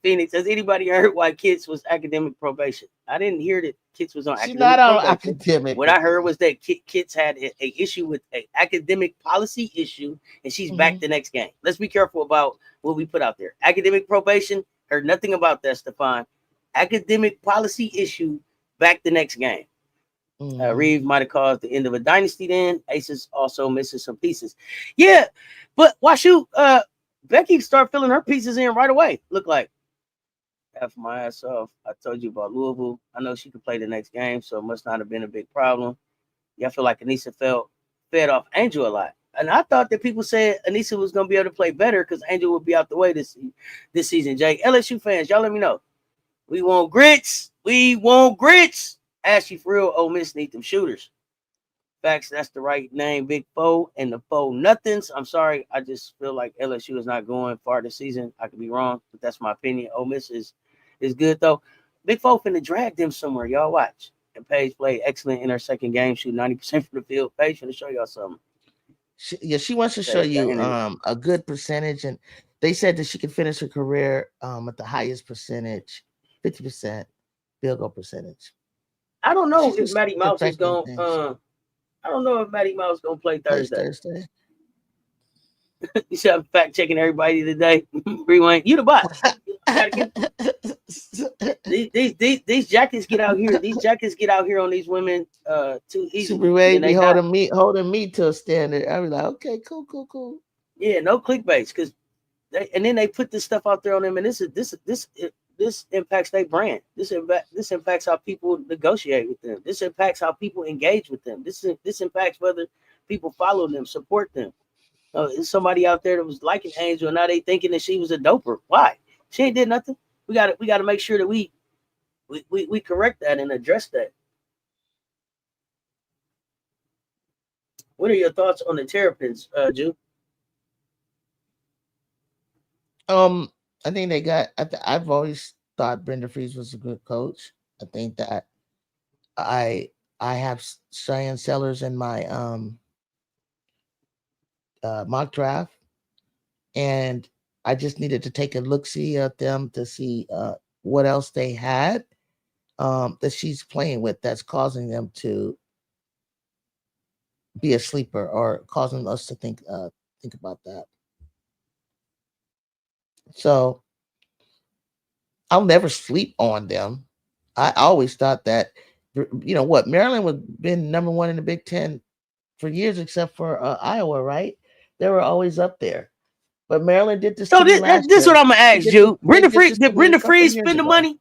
Phoenix, has anybody heard why Kitts was academic probation? I didn't hear that Kitts was on She's academic not on probation. academic. What I heard was that Kitts had a issue with an academic policy issue, and she's back the next game. Let's be careful about what we put out there. Academic probation, heard nothing about that, Stefan. Academic policy issue, back the next game. Reeve might have caused the end of a dynasty then. Aces also misses some pieces. Yeah, but Washu, Becky start filling her pieces in right away. Look like. F my ass off. I told you about Louisville. I know she could play the next game, so it must not have been a big problem. Yeah, I feel like Anissa fed off Angel a lot. And I thought that people said Anissa was going to be able to play better because Angel would be out the way this season. Jay, LSU fans, y'all let me know. We want grits. We want grits. Ashley, for real, Ole Miss need them shooters. Facts, that's the right name, Big Foe and the Foe Nothings. I'm sorry. I just feel like LSU is not going far this season. I could be wrong, but that's my opinion. Ole Miss is good, though. Big Foe finna drag them somewhere. Y'all watch. And Paige played excellent in her second game, shooting 90% from the field. Paige finna show y'all something. She wants to show you a good percentage. And they said that she could finish her career at the highest percentage, 50% field goal percentage. I don't know She's if just Matty Mouse is perfecting going. things. I don't know if Matty Mouse gonna play Plays Thursday. Thursday. You see, I'm fact checking everybody today. Rewind. You the boss. These jackets get out here. These jackets get out here on these women too easily. Super Ray And be they holding me to a standard. I be like, okay, cool. yeah, no clickbaits because and then they put this stuff out there on them, and this impacts their brand. This impacts how people negotiate with them. This impacts how people engage with them. This impacts whether people follow them, support them. There's somebody out there that was liking Angel, and now they thinking that she was a doper. Why? She ain't did nothing. We got to make sure that we correct that and address that. What are your thoughts on the Terrapins, Ju? I think they got. I've always thought Brenda Freeze was a good coach. I think that I have Cheyenne Sellers in my mock draft, and I just needed to take a look see at them to see what else they had that she's playing with that's causing them to be a sleeper or causing us to think about that. So I'll never sleep on them. I always thought that, what, Maryland was been number one in the Big Ten for years, except for Iowa, right? They were always up there. But Maryland did this to me last This is year. what I'm gonna ask you. Did Brenda couple Freeze years spend the ago. money?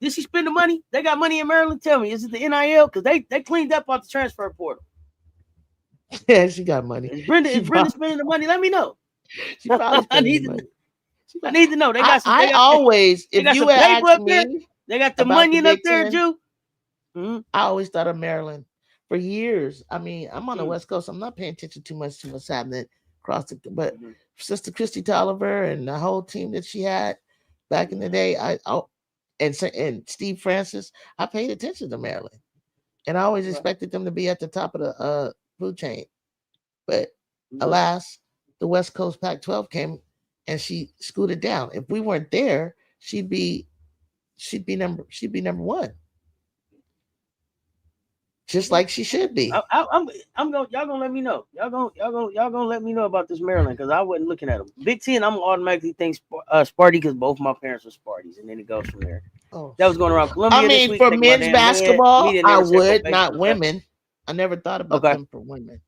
Did she spend the money? They got money in Maryland. Tell me, is it the NIL? Because they cleaned up off the transfer portal. Yeah, she got money. Is Brenda spending the money? Let me know. She probably spending the money. I need to know. They got some. I always, they if got you some paper ask up there, me, they got the about money the up Big there, Ten, Ju. I always thought of Maryland for years. I mean, I'm on the West Coast. I'm not paying attention too much to what's happening across the. But Sister Christy Tolliver and the whole team that she had back in the day, and Steve Francis, I paid attention to Maryland, and I always expected them to be at the top of the food chain. But alas, the West Coast Pac-12 came, and she scooted down. If we weren't there, she'd be number one, just like she should be. I'm going. Y'all gonna let me know. Y'all gonna let me know about this Maryland because I wasn't looking at them. Big Ten, I'm automatically think Sparty because both my parents were Sparties, and then it goes from there. That was going around Columbia. I mean, this week, for men's basketball, I would, not women. I never thought about them for women.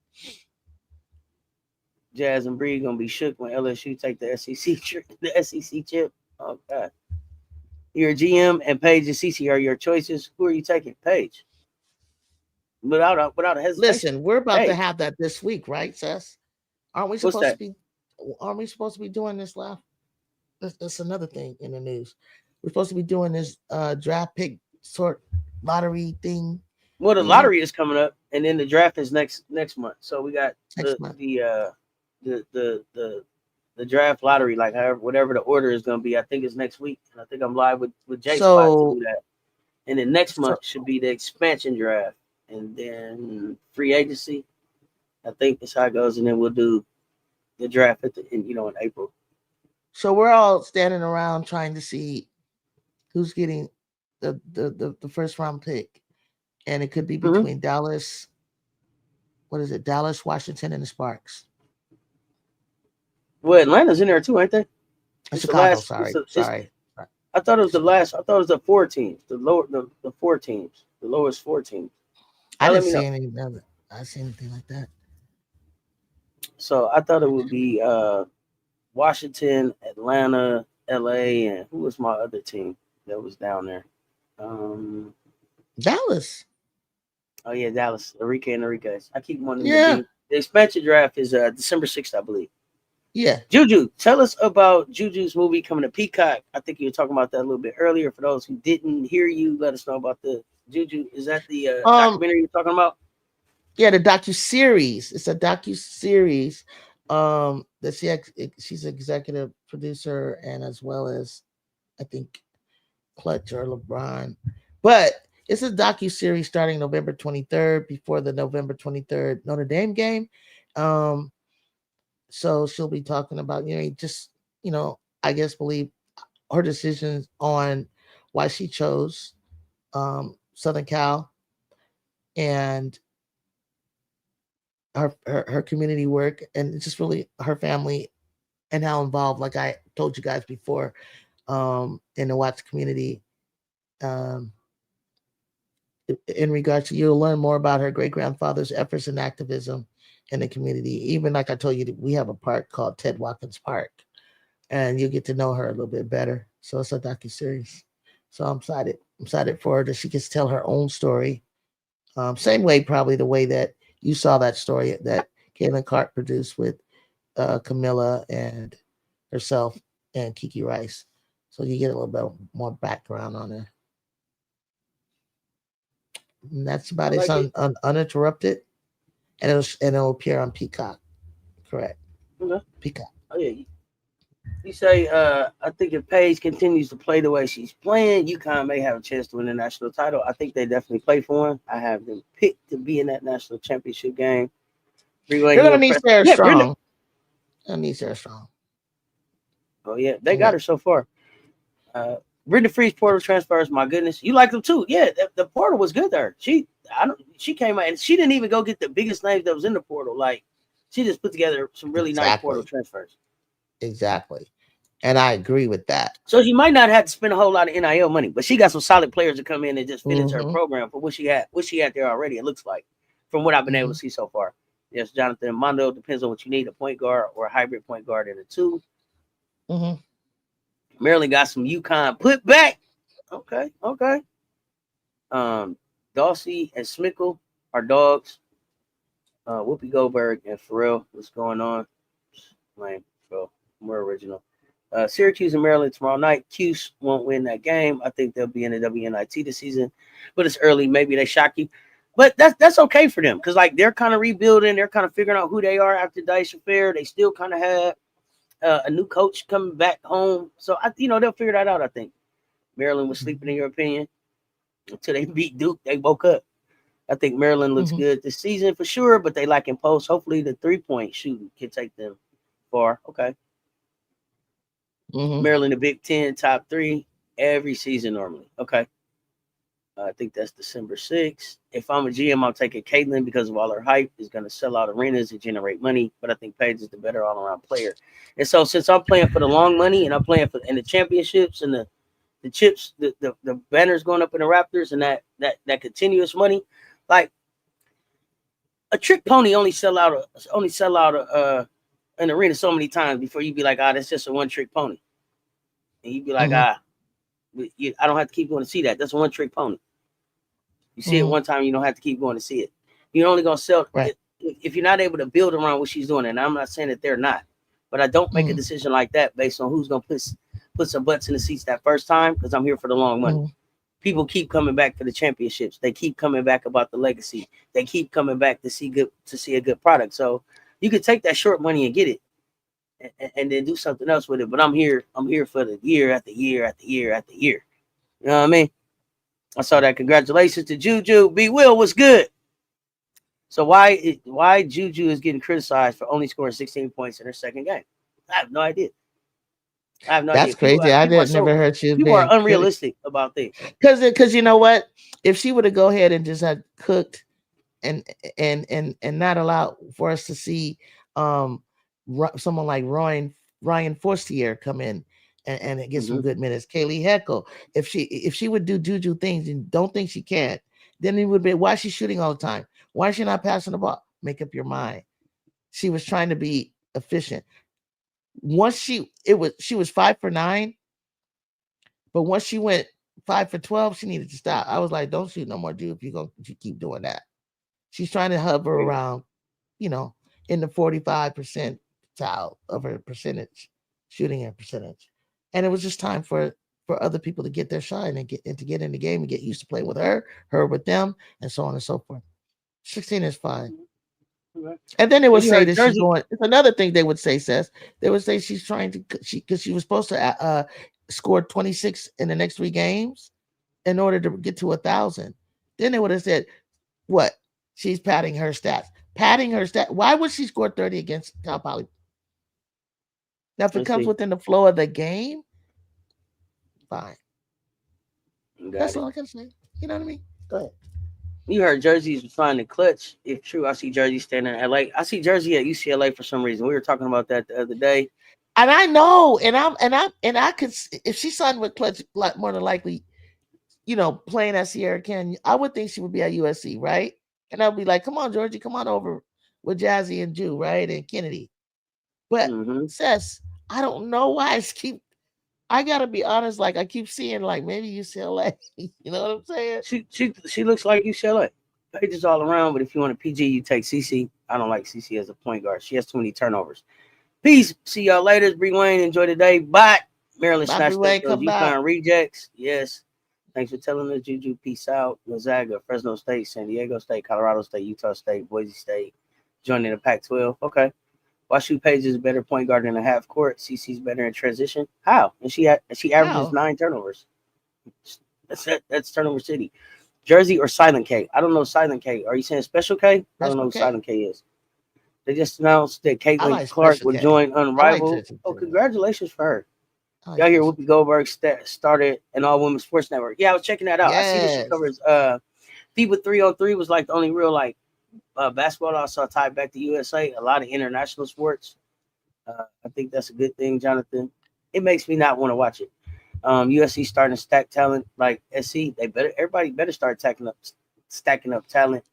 Jazz and Bree gonna be shook when LSU take the SEC chip. Oh God. You're a GM and Paige and Cece are your choices. Who are you taking? Paige. Without a hesitation. Listen, we're about to have that this week, right, Cess? Aren't we supposed to be doing this live? That's another thing in the news. We're supposed to be doing this draft pick sort lottery thing. Well, the lottery is coming up, and then the draft is next month. So we got the draft lottery, like whatever the order is going to be. I think it's next week, and I think I'm live with Jay Spot to do that. And then next month should be the expansion draft, and then free agency. I think that's how it goes, and then we'll do the draft in April. So we're all standing around trying to see who's getting the first round pick, and it could be between Dallas. What is it? Dallas, Washington, and the Sparks. Well, Atlanta's in there too, ain't they? Chicago. Sorry. I thought it was the last. I thought it was the 4 teams. The 4 teams. The lowest 4 teams. I didn't see anything. I didn't see anything like that. So I thought it would be Washington, Atlanta, LA, and who was my other team that was down there? Dallas. Oh yeah, Dallas. Enrique. I keep wanting to be. The expansion draft is December 6th, I believe. Yeah. Juju, tell us about Juju's movie coming to Peacock. I think you were talking about that a little bit earlier. For those who didn't hear you, let us know about the Juju. Is that the documentary you're talking about? Yeah, the docu-series. It's a docu-series that she's executive producer, and as well as I think Clutch or LeBron. But it's a docu-series starting November 23rd, before the November 23rd Notre Dame game. So she'll be talking about, I guess believe her decisions on why she chose Southern Cal and her community work, and it's just really her family and how involved, like I told you guys before, in the Watts community. Um, in regards to, you'll learn more about her great grandfather's efforts and activism in the community. Even like I told you, we have a park called Ted Watkins Park, and you'll get to know her a little bit better. So it's a docu series. So I'm excited. I'm excited for her that she gets to tell her own story. Same way, probably the way that you saw that story that Caitlin Clark produced with Camilla and herself and Kiki Rice. So you get a little bit more background on her. And that's I about it. It's like it. uninterrupted, and it'll appear on Peacock. Correct. Okay. Peacock. Oh yeah. You say, I think if Paige continues to play the way she's playing, UConn may have a chance to win the national title. I think they definitely play for him. I have them picked to be in that national championship game. They're Freeway gonna Hill need press. Sarah Yeah, Strong. They're gonna need Sarah Strong. oh yeah, they Yeah. got her so far. Uh, Brittany Freeze portal transfers. My goodness, you like them too? Yeah, the portal was good there. I don't. She came out and she didn't even go get the biggest names that was in the portal. Like, she just put together some really nice portal Exactly. transfers. Exactly. And I agree with that. So she might not have to spend a whole lot of NIL money, but she got some solid players to come in and just fit into her Mm-hmm. program for what she had there already. It looks like, from what I've been able Mm-hmm. to see so far. Yes, Jonathan Mondo depends on what you need, a point guard or a hybrid point guard in a two. Mm-hmm. Maryland got some UConn put back. Okay, okay. Um, Dawsey and Smickle are dogs. Whoopi Goldberg and Pharrell, what's going on? Lame, bro. More original. Syracuse and Maryland tomorrow night. Cuse won't win that game. I think they'll be in the WNIT this season, but it's early. Maybe they shock you, but that's okay for them because like they're kind of rebuilding. They're kind of figuring out who they are after Dice Affair. They still kind of have a new coach coming back home, so they'll figure that out. I think Maryland was sleeping, in your opinion, until they beat Duke. They woke up. I think Maryland looks Mm-hmm. good this season for sure, but they lack in post. Hopefully, the 3-point shooting can take them far. Okay. Mm-hmm. Maryland, the Big Ten, top three every season normally. Okay. I think that's December 6th. If I'm a GM, I'm taking Caitlin because of all her hype is going to sell out arenas and generate money. But I think Paige is the better all around player. And so since I'm playing for the long money and I'm playing for in the championships and the chips, the banners going up in the Raptors and that continuous money, like a trick pony only sell out an arena so many times before you be like, that's just a one trick pony. And you be like, Mm-hmm. I don't have to keep going to see that. That's a one trick pony. You see it Mm-hmm. one time, you don't have to keep going to see it. You're only gonna sell Right. it if you're not able to build around what she's doing. And I'm not saying that they're not, but I don't make a Mm-hmm. decision like that based on who's gonna put some butts in the seats that first time because I'm here for the long money. Mm-hmm. People keep coming back for the championships. They keep coming back about the legacy. They keep coming back to see a good product. So you can take that short money and get it, and then do something else with it. But I'm here for the year after year after year after year. You know what I mean? I saw that. Congratulations to Juju. B Will, what's good? So why Juju is getting criticized for only scoring 16 points in her second game? I have no idea. I have no That's idea. People crazy. I people are did so never heard she was people are being critical. unrealistic about things. Because you know what? If she would have go ahead and just had cooked and and not allow for us to see um someone like Ryan Forstier come in and get some Mm-hmm. good minutes. Kaylee Heckle, if she would do Juju things and don't think she can't, then it would be why is she shooting all the time? Why is she not passing the ball? Make up your mind. She was trying to be efficient. Once she was 5 for 9, but once she went 5 for 12, she needed to stop. I was like, don't shoot no more, dude. If you keep doing that. She's trying to hover around, you know, in the 45% of her percentage, shooting her percentage. And it was just time for other people to get their shine and to get in the game and get used to playing with her with them, and so on and so forth. 16 is fine. Okay. And then they So would you say heard that she's Jersey. going. It's another thing they would say, Seth. They would say she's trying to because she was supposed to score 26 in the next 3 games in order to get to 1,000. Then they would have said, what? She's padding her stats. Padding her stat. Why would she score 30 against Cal Poly? Now, if it Let's comes see. within the flow of the game, fine. Got That's it. all I can say. You know what I mean? Go ahead. You heard Jersey's flying the clutch. If true, I see Jersey standing in LA. I see Jersey at UCLA for some reason. We were talking about that the other day. And I know, and I could, if she signed with Clutch, like more than likely, playing at Sierra Canyon, I would think she would be at USC, right? And I'd be like, come on, Georgie, come on over with Jazzy and Ju, right? And Kennedy. But Mm-hmm. Cess, I don't know why I gotta be honest, like I keep seeing like maybe UCLA. You know what I'm saying? She looks like UCLA. Pages all around, but if you want a PG, you take CC. I don't like CC as a point guard. She has too many turnovers. Peace. See y'all later. Bree Wayne, enjoy the day. Bye. Maryland Bobby snatched up Wayne those come back. UConn rejects. Yes. Thanks for telling us, Juju. Peace out. Gonzaga, Fresno State, San Diego State, Colorado State, Utah State, Boise State, joining the Pac-12. Okay. Why shoot Page is a better point guard than a half court? CC's better in transition. How? And she averages How? 9 turnovers. That's turnover city. Jersey or Silent K? I don't know Silent K. Are you saying Special K? I don't know Special who K. Silent K is. They just announced that I Caitlin like Clark Special will K. join I like Unrivaled. Jersey Oh, too. congratulations for her. I like Y'all hear Special Whoopi Goldberg started an all-women sports network. Yeah, I was checking that out. I see that she Yes. covers FIBA 303 was like the only real like basketball I saw tied back to USA. A lot of international sports. I think that's a good thing, Jonathan. It makes me not want to watch it. USC starting to stack talent like SC. Everybody better start stacking up talent.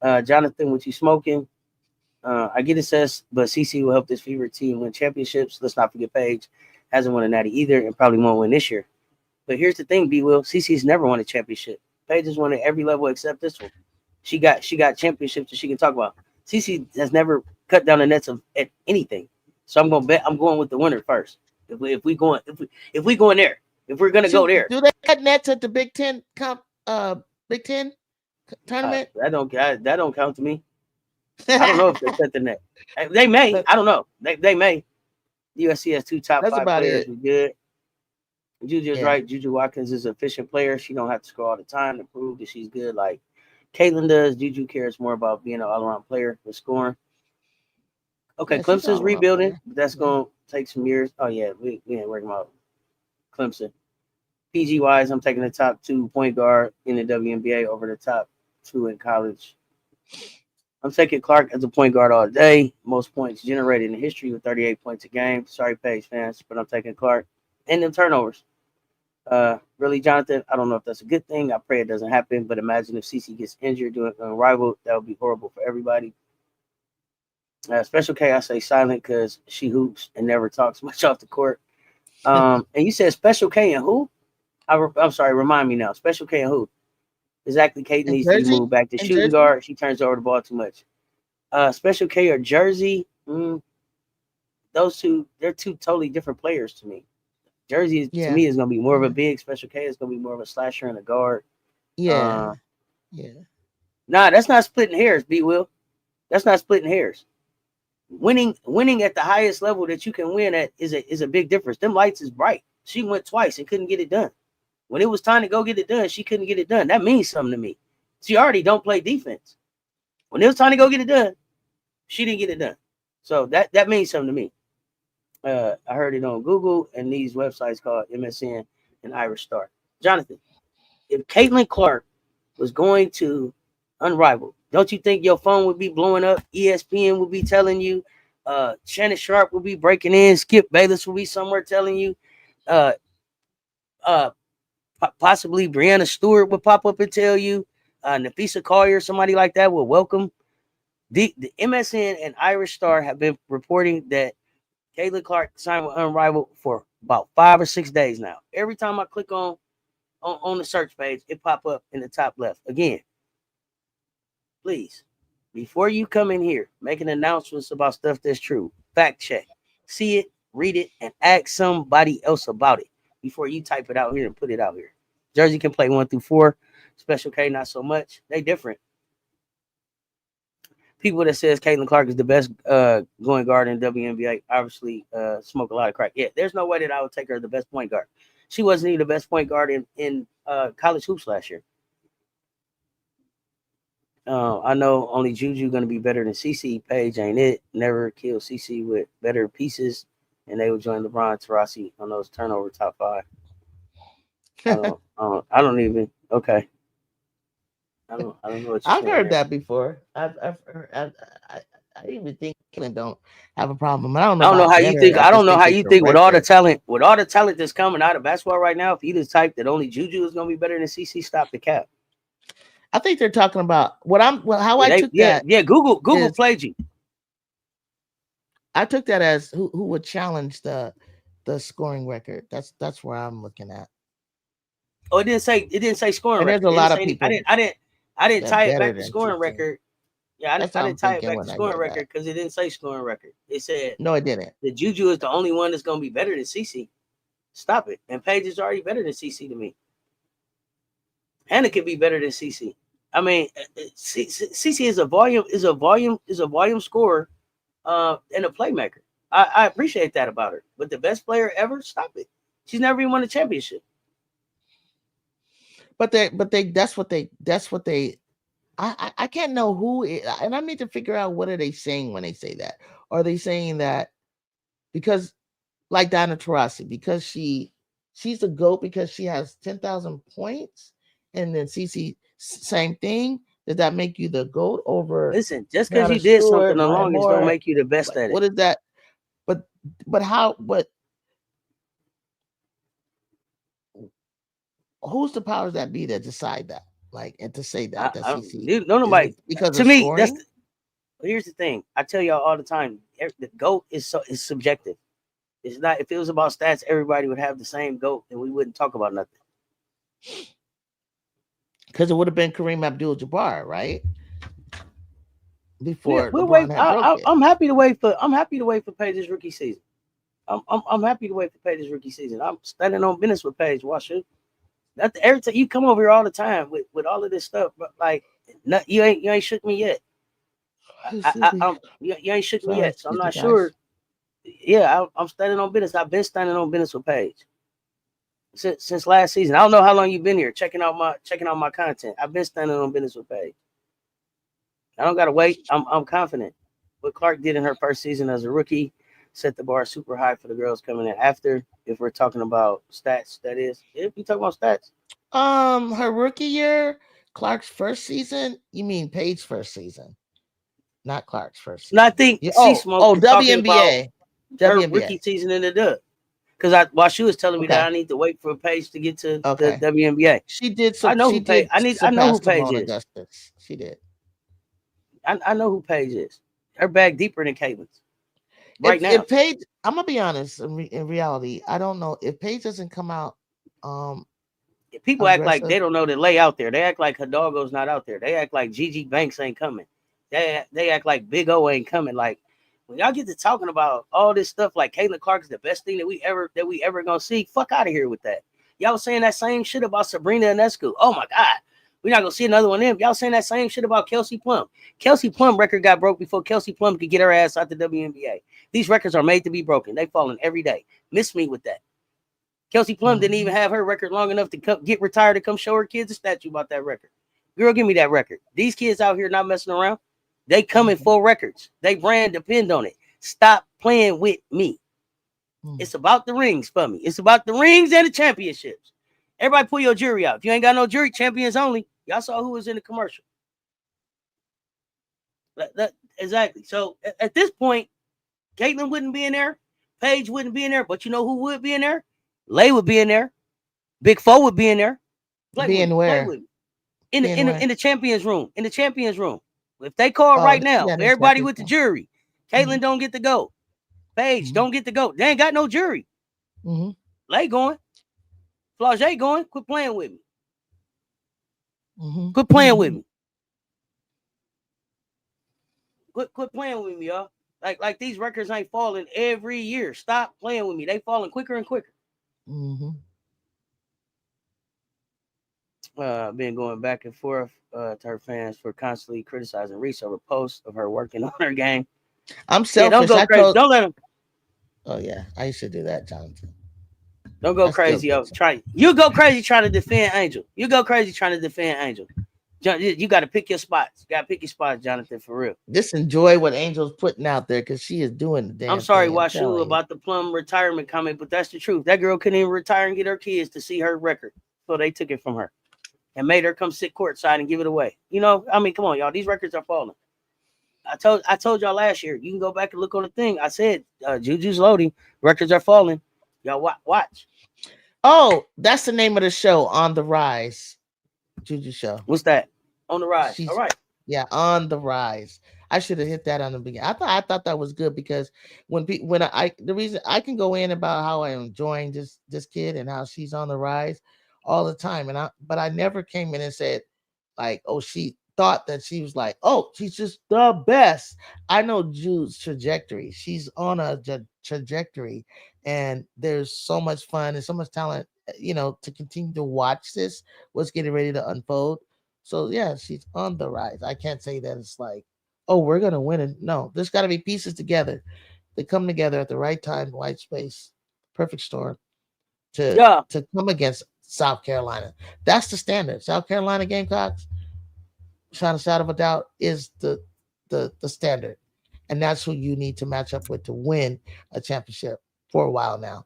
Jonathan, what you smoking? I get it, says, but CC will help this favorite team win championships. Let's not forget Paige hasn't won a natty either and probably won't win this year. But here's the thing, B Will. CC's never won a championship. Paige has won at every level except this one. She got championships that she can talk about. CC has never cut down the nets at anything. So I'm gonna bet I'm going with the winner first. If we going there, if we're gonna go there, Do they cut nets at the Big Ten tournament? that don't count to me. I don't know if they cut the net. They may. I don't know. They may. USC has 2 top That's 5 about players. it. We good. Juju's Yeah. right. Juju Watkins is an efficient player. She don't have to score all the time to prove that she's good like Caitlin does. Juju cares more about being an all-around player than scoring. Okay, Yeah, she's Clemson's all around rebuilding, player. but that's Yeah. gonna take some years. Oh yeah, we ain't working about Clemson. PG wise, I'm taking the top 2 point guard in the WNBA over the top 2 in college. I'm taking Clark as a point guard all day. Most points generated in history with 38 points a game. Sorry, Page fans, but I'm taking Clark. And them turnovers. Really, Jonathan, I don't know if that's a good thing. I pray it doesn't happen, but imagine if CC gets injured doing a rival. That would be horrible for everybody. Special K, I say silent because she hoops and never talks much off the court. And you said Special K and who? I'm sorry, remind me now. Special K and who? Exactly, Kate In needs to be Jersey? moved back to In shooting Jersey? guard. She turns over the ball too much. Special K or Jersey? Those two, they're 2 totally different players to me. Jersey to Yeah. me is going to be more of a Yeah. big. Special K is going to be more of a slasher and a guard. Yeah. Yeah. Nah, that's not splitting hairs, B Will. That's not splitting hairs. Winning at the highest level that you can win at is a big difference. Them lights is bright. She went twice and couldn't get it done. When it was time to go get it done, she couldn't get it done. That means something to me. She already don't play defense. When it was time to go get it done, she didn't get it done. So that means something to me. I heard it on Google and these websites called MSN and Irish Star. Jonathan, if Caitlin Clark was going to Unrivaled, don't you think your phone would be blowing up? ESPN would be telling you. Shannon Sharp would be breaking in. Skip Bayless would be somewhere telling you. Uh, uh, Possibly Brianna Stewart would pop up and tell you. Nafisa Collier, somebody like that, would welcome. The MSN and Irish Star have been reporting that Caitlin Clark signed with Unrivaled for about 5 or 6 days now. Every time I click on the search page, it pop up in the top left. Again, please, before you come in here making announcements about stuff that's true, fact check, see it, read it, and ask somebody else about it before you type it out here and put it out here. Jersey can play 1 through 4. Special K, not so much. They different. People that says Caitlin Clark is the best going guard in WNBA obviously smoke a lot of crack. Yeah, there's no way that I would take her the best point guard. She wasn't even the best point guard in college hoops last year. I know only Juju going to be better than CC. Page ain't it. Never kill CC with better pieces. and they would join LeBron Tarasi on those turnover top 5. I don't even. Okay. I don't know what you're I've saying heard there. that before. I've heard, I even think Caitlyn don't have a problem. I don't know I don't know about how you better. think. I I don't just know think how it's you a think record. with all the talent that's coming out of basketball right now. If you just type that only Juju is gonna be better than CC, stop the cap. I think they're talking about how I took that. Google is played you. I took that as who would challenge the scoring record. That's where I'm looking at. Oh, it didn't say scoring And there's record. a It didn't lot say of any, people I didn't that tie it better back to than scoring CC. record. Yeah, That's I what I'm didn't tie it thinking back to when I scoring hear record that. because it didn't say scoring record. It said No, it didn't. that Juju is the only one that's gonna be better than CC. Stop it. And Paige is already better than CC to me. Hannah could be better than CC. I mean, CC is a volume scorer, and a playmaker. I appreciate that about her. But the best player ever, stop it. She's never even won a championship. But that's what they. I can't know who and I need to figure out what are they saying when they say that. Are they saying that because like Diana Taurasi, because she's a GOAT because she has 10,000 points, and then CC same thing? Does that make you the GOAT over? Listen, just because Brianna you did something Stewart, the Maya longest don't Moore? make you the best at it. What is that? But how? But who's the powers that be that decide that? Like, and to say that CC nobody because to of me. scoring? Here's the thing. I tell y'all all the time. The GOAT is subjective. It's not. If it was about stats, everybody would have the same GOAT, and we wouldn't talk about nothing. Because it would have been Kareem Abdul-Jabbar, right? Before We'll LeBron wait. had broke it. I'm happy to wait for Paige's rookie season. I'm happy to wait for Paige's rookie season. I'm standing on business with Paige. Watch it. Every time you come over here all the time with all of this stuff, but like, you ain't shook me yet. You ain't shook me yet, so I'm not sure. Yeah, I'm standing on business. I've been standing on business with Paige since last season. I don't know how long you've been here checking out my content. I've been standing on business with Paige. I don't gotta wait. I'm confident. What Clark did in her first season as a rookie set the bar super high for the girls coming in after. If we're talking about stats, that is. If we talk about stats, her rookie year, Clark's first season. You mean Paige's first season, not Clark's first season? No, I think C-Smoke is talking about her rookie season in the dub. Because while she was telling me that I need to wait for Paige to get to the WNBA, she did. I know who Paige. I know who Paige is. Augustus. She did. I know who Paige is. Her bag deeper than Caitlin's. Right now, if Paige, I'm gonna be honest. In reality, I don't know if Paige doesn't come out. People act like they don't know that Lay out there. They act like Hidalgo's not out there. They act like Gigi Banks ain't coming. They act like Big O ain't coming. Like when y'all get to talking about all this stuff, like Caitlin Clark is the best thing that we ever gonna see. Fuck out of here with that. Y'all was saying that same shit about Sabrina Ionescu. Oh my God, we're not gonna see another one of them. Y'all saying that same shit about Kelsey Plum. Kelsey Plum record got broke before Kelsey Plum could get her ass out the WNBA. These records are made to be broken. They falling every day. Miss me with that. Kelsey Plum didn't even have her record long enough to get retired to come show her kids a statue about that record. Girl, give me that record. These kids out here not messing around. They coming full records. They brand depend on it. Stop playing with me. It's about the rings for me. It's about the rings and the championships. Everybody pull your jury out. If you ain't got no jury, champions only. Y'all saw who was in the commercial. Exactly. So at this point, Caitlin wouldn't be in there. Paige wouldn't be in there. But you know who would be in there? Lay would be in there. Big Four would be in there. Play where? With me. In the champions room. In the champions room. If they call right now, everybody with the jury, Caitlin don't get to go. Paige don't get to go. They ain't got no jury. Lay going. Flau'jae going. Quit playing with me. Quit playing with me. Quit playing with me, y'all. Like these records ain't falling every year. Stop playing with me. They falling quicker and quicker. Been going back and forth to her fans for constantly criticizing Reese over posts of her working on her game. I'm selfish. Don't go crazy. Don't let him. Oh yeah, I used to do that, Jonathan. Don't go crazy. You go crazy trying to defend Angel. You go crazy trying to defend Angel. You got to pick your spots. You got to pick your spots, Jonathan, for real. Just enjoy what Angel's putting out there because she is doing the damn I'm sorry, thing. I'm Washu, telling you. about the Plum retirement comment, but that's the truth. That girl couldn't even retire and get her kids to see her record, so they took it from her and made her come sit courtside and give it away. You know, I mean, come on, y'all. These records are falling. I told y'all last year. You can go back and look on the thing. I said, Juju's loading. Records are falling. Y'all watch. Oh, that's the name of the show, On the Rise. Juju show. What's that? On the Rise. All right. Yeah, On the Rise. I should have hit that on the beginning. I thought that was good because when I the reason I can go in about how I'm enjoying this kid and how she's on the rise all the time, but I never came in and said like, oh, she thought that she was like, oh, she's just the best. I know Jude's trajectory. She's on a trajectory, and there's so much fun and so much talent, to continue to watch this. What's getting ready to unfold. So yeah, she's on the rise. I can't say that it's like, oh, we're gonna win it. No, there's got to be pieces together. They come together at the right time, white space, perfect storm to come against South Carolina. That's the standard. South Carolina Gamecocks, without a shadow of a doubt, is the standard, and that's who you need to match up with to win a championship for a while now.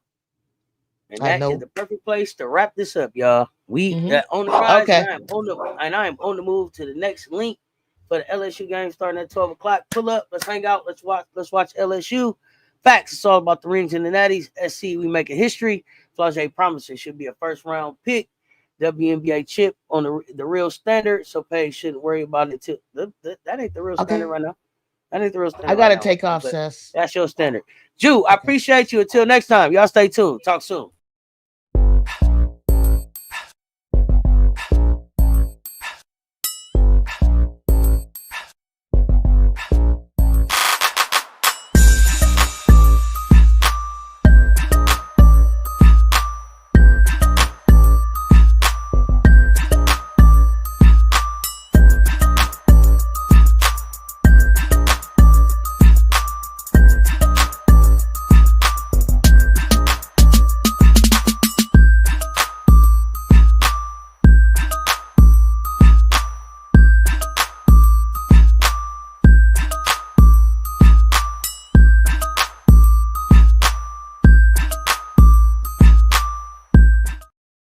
And that is the perfect place to wrap this up, y'all. We on the rise, okay. And I am on the move to the next link for the LSU game starting at 12 o'clock. Pull up, let's hang out, let's watch LSU. Facts, it's all about the rings and the natties. SC, we make a history. Flage promises should be a first round pick. WNBA chip on the real standard, so Paige shouldn't worry about it too. That ain't the real standard right now. That ain't the real standard. I gotta take off, Cess. That's your standard. Ju, I appreciate you. Until next time, y'all stay tuned. Talk soon.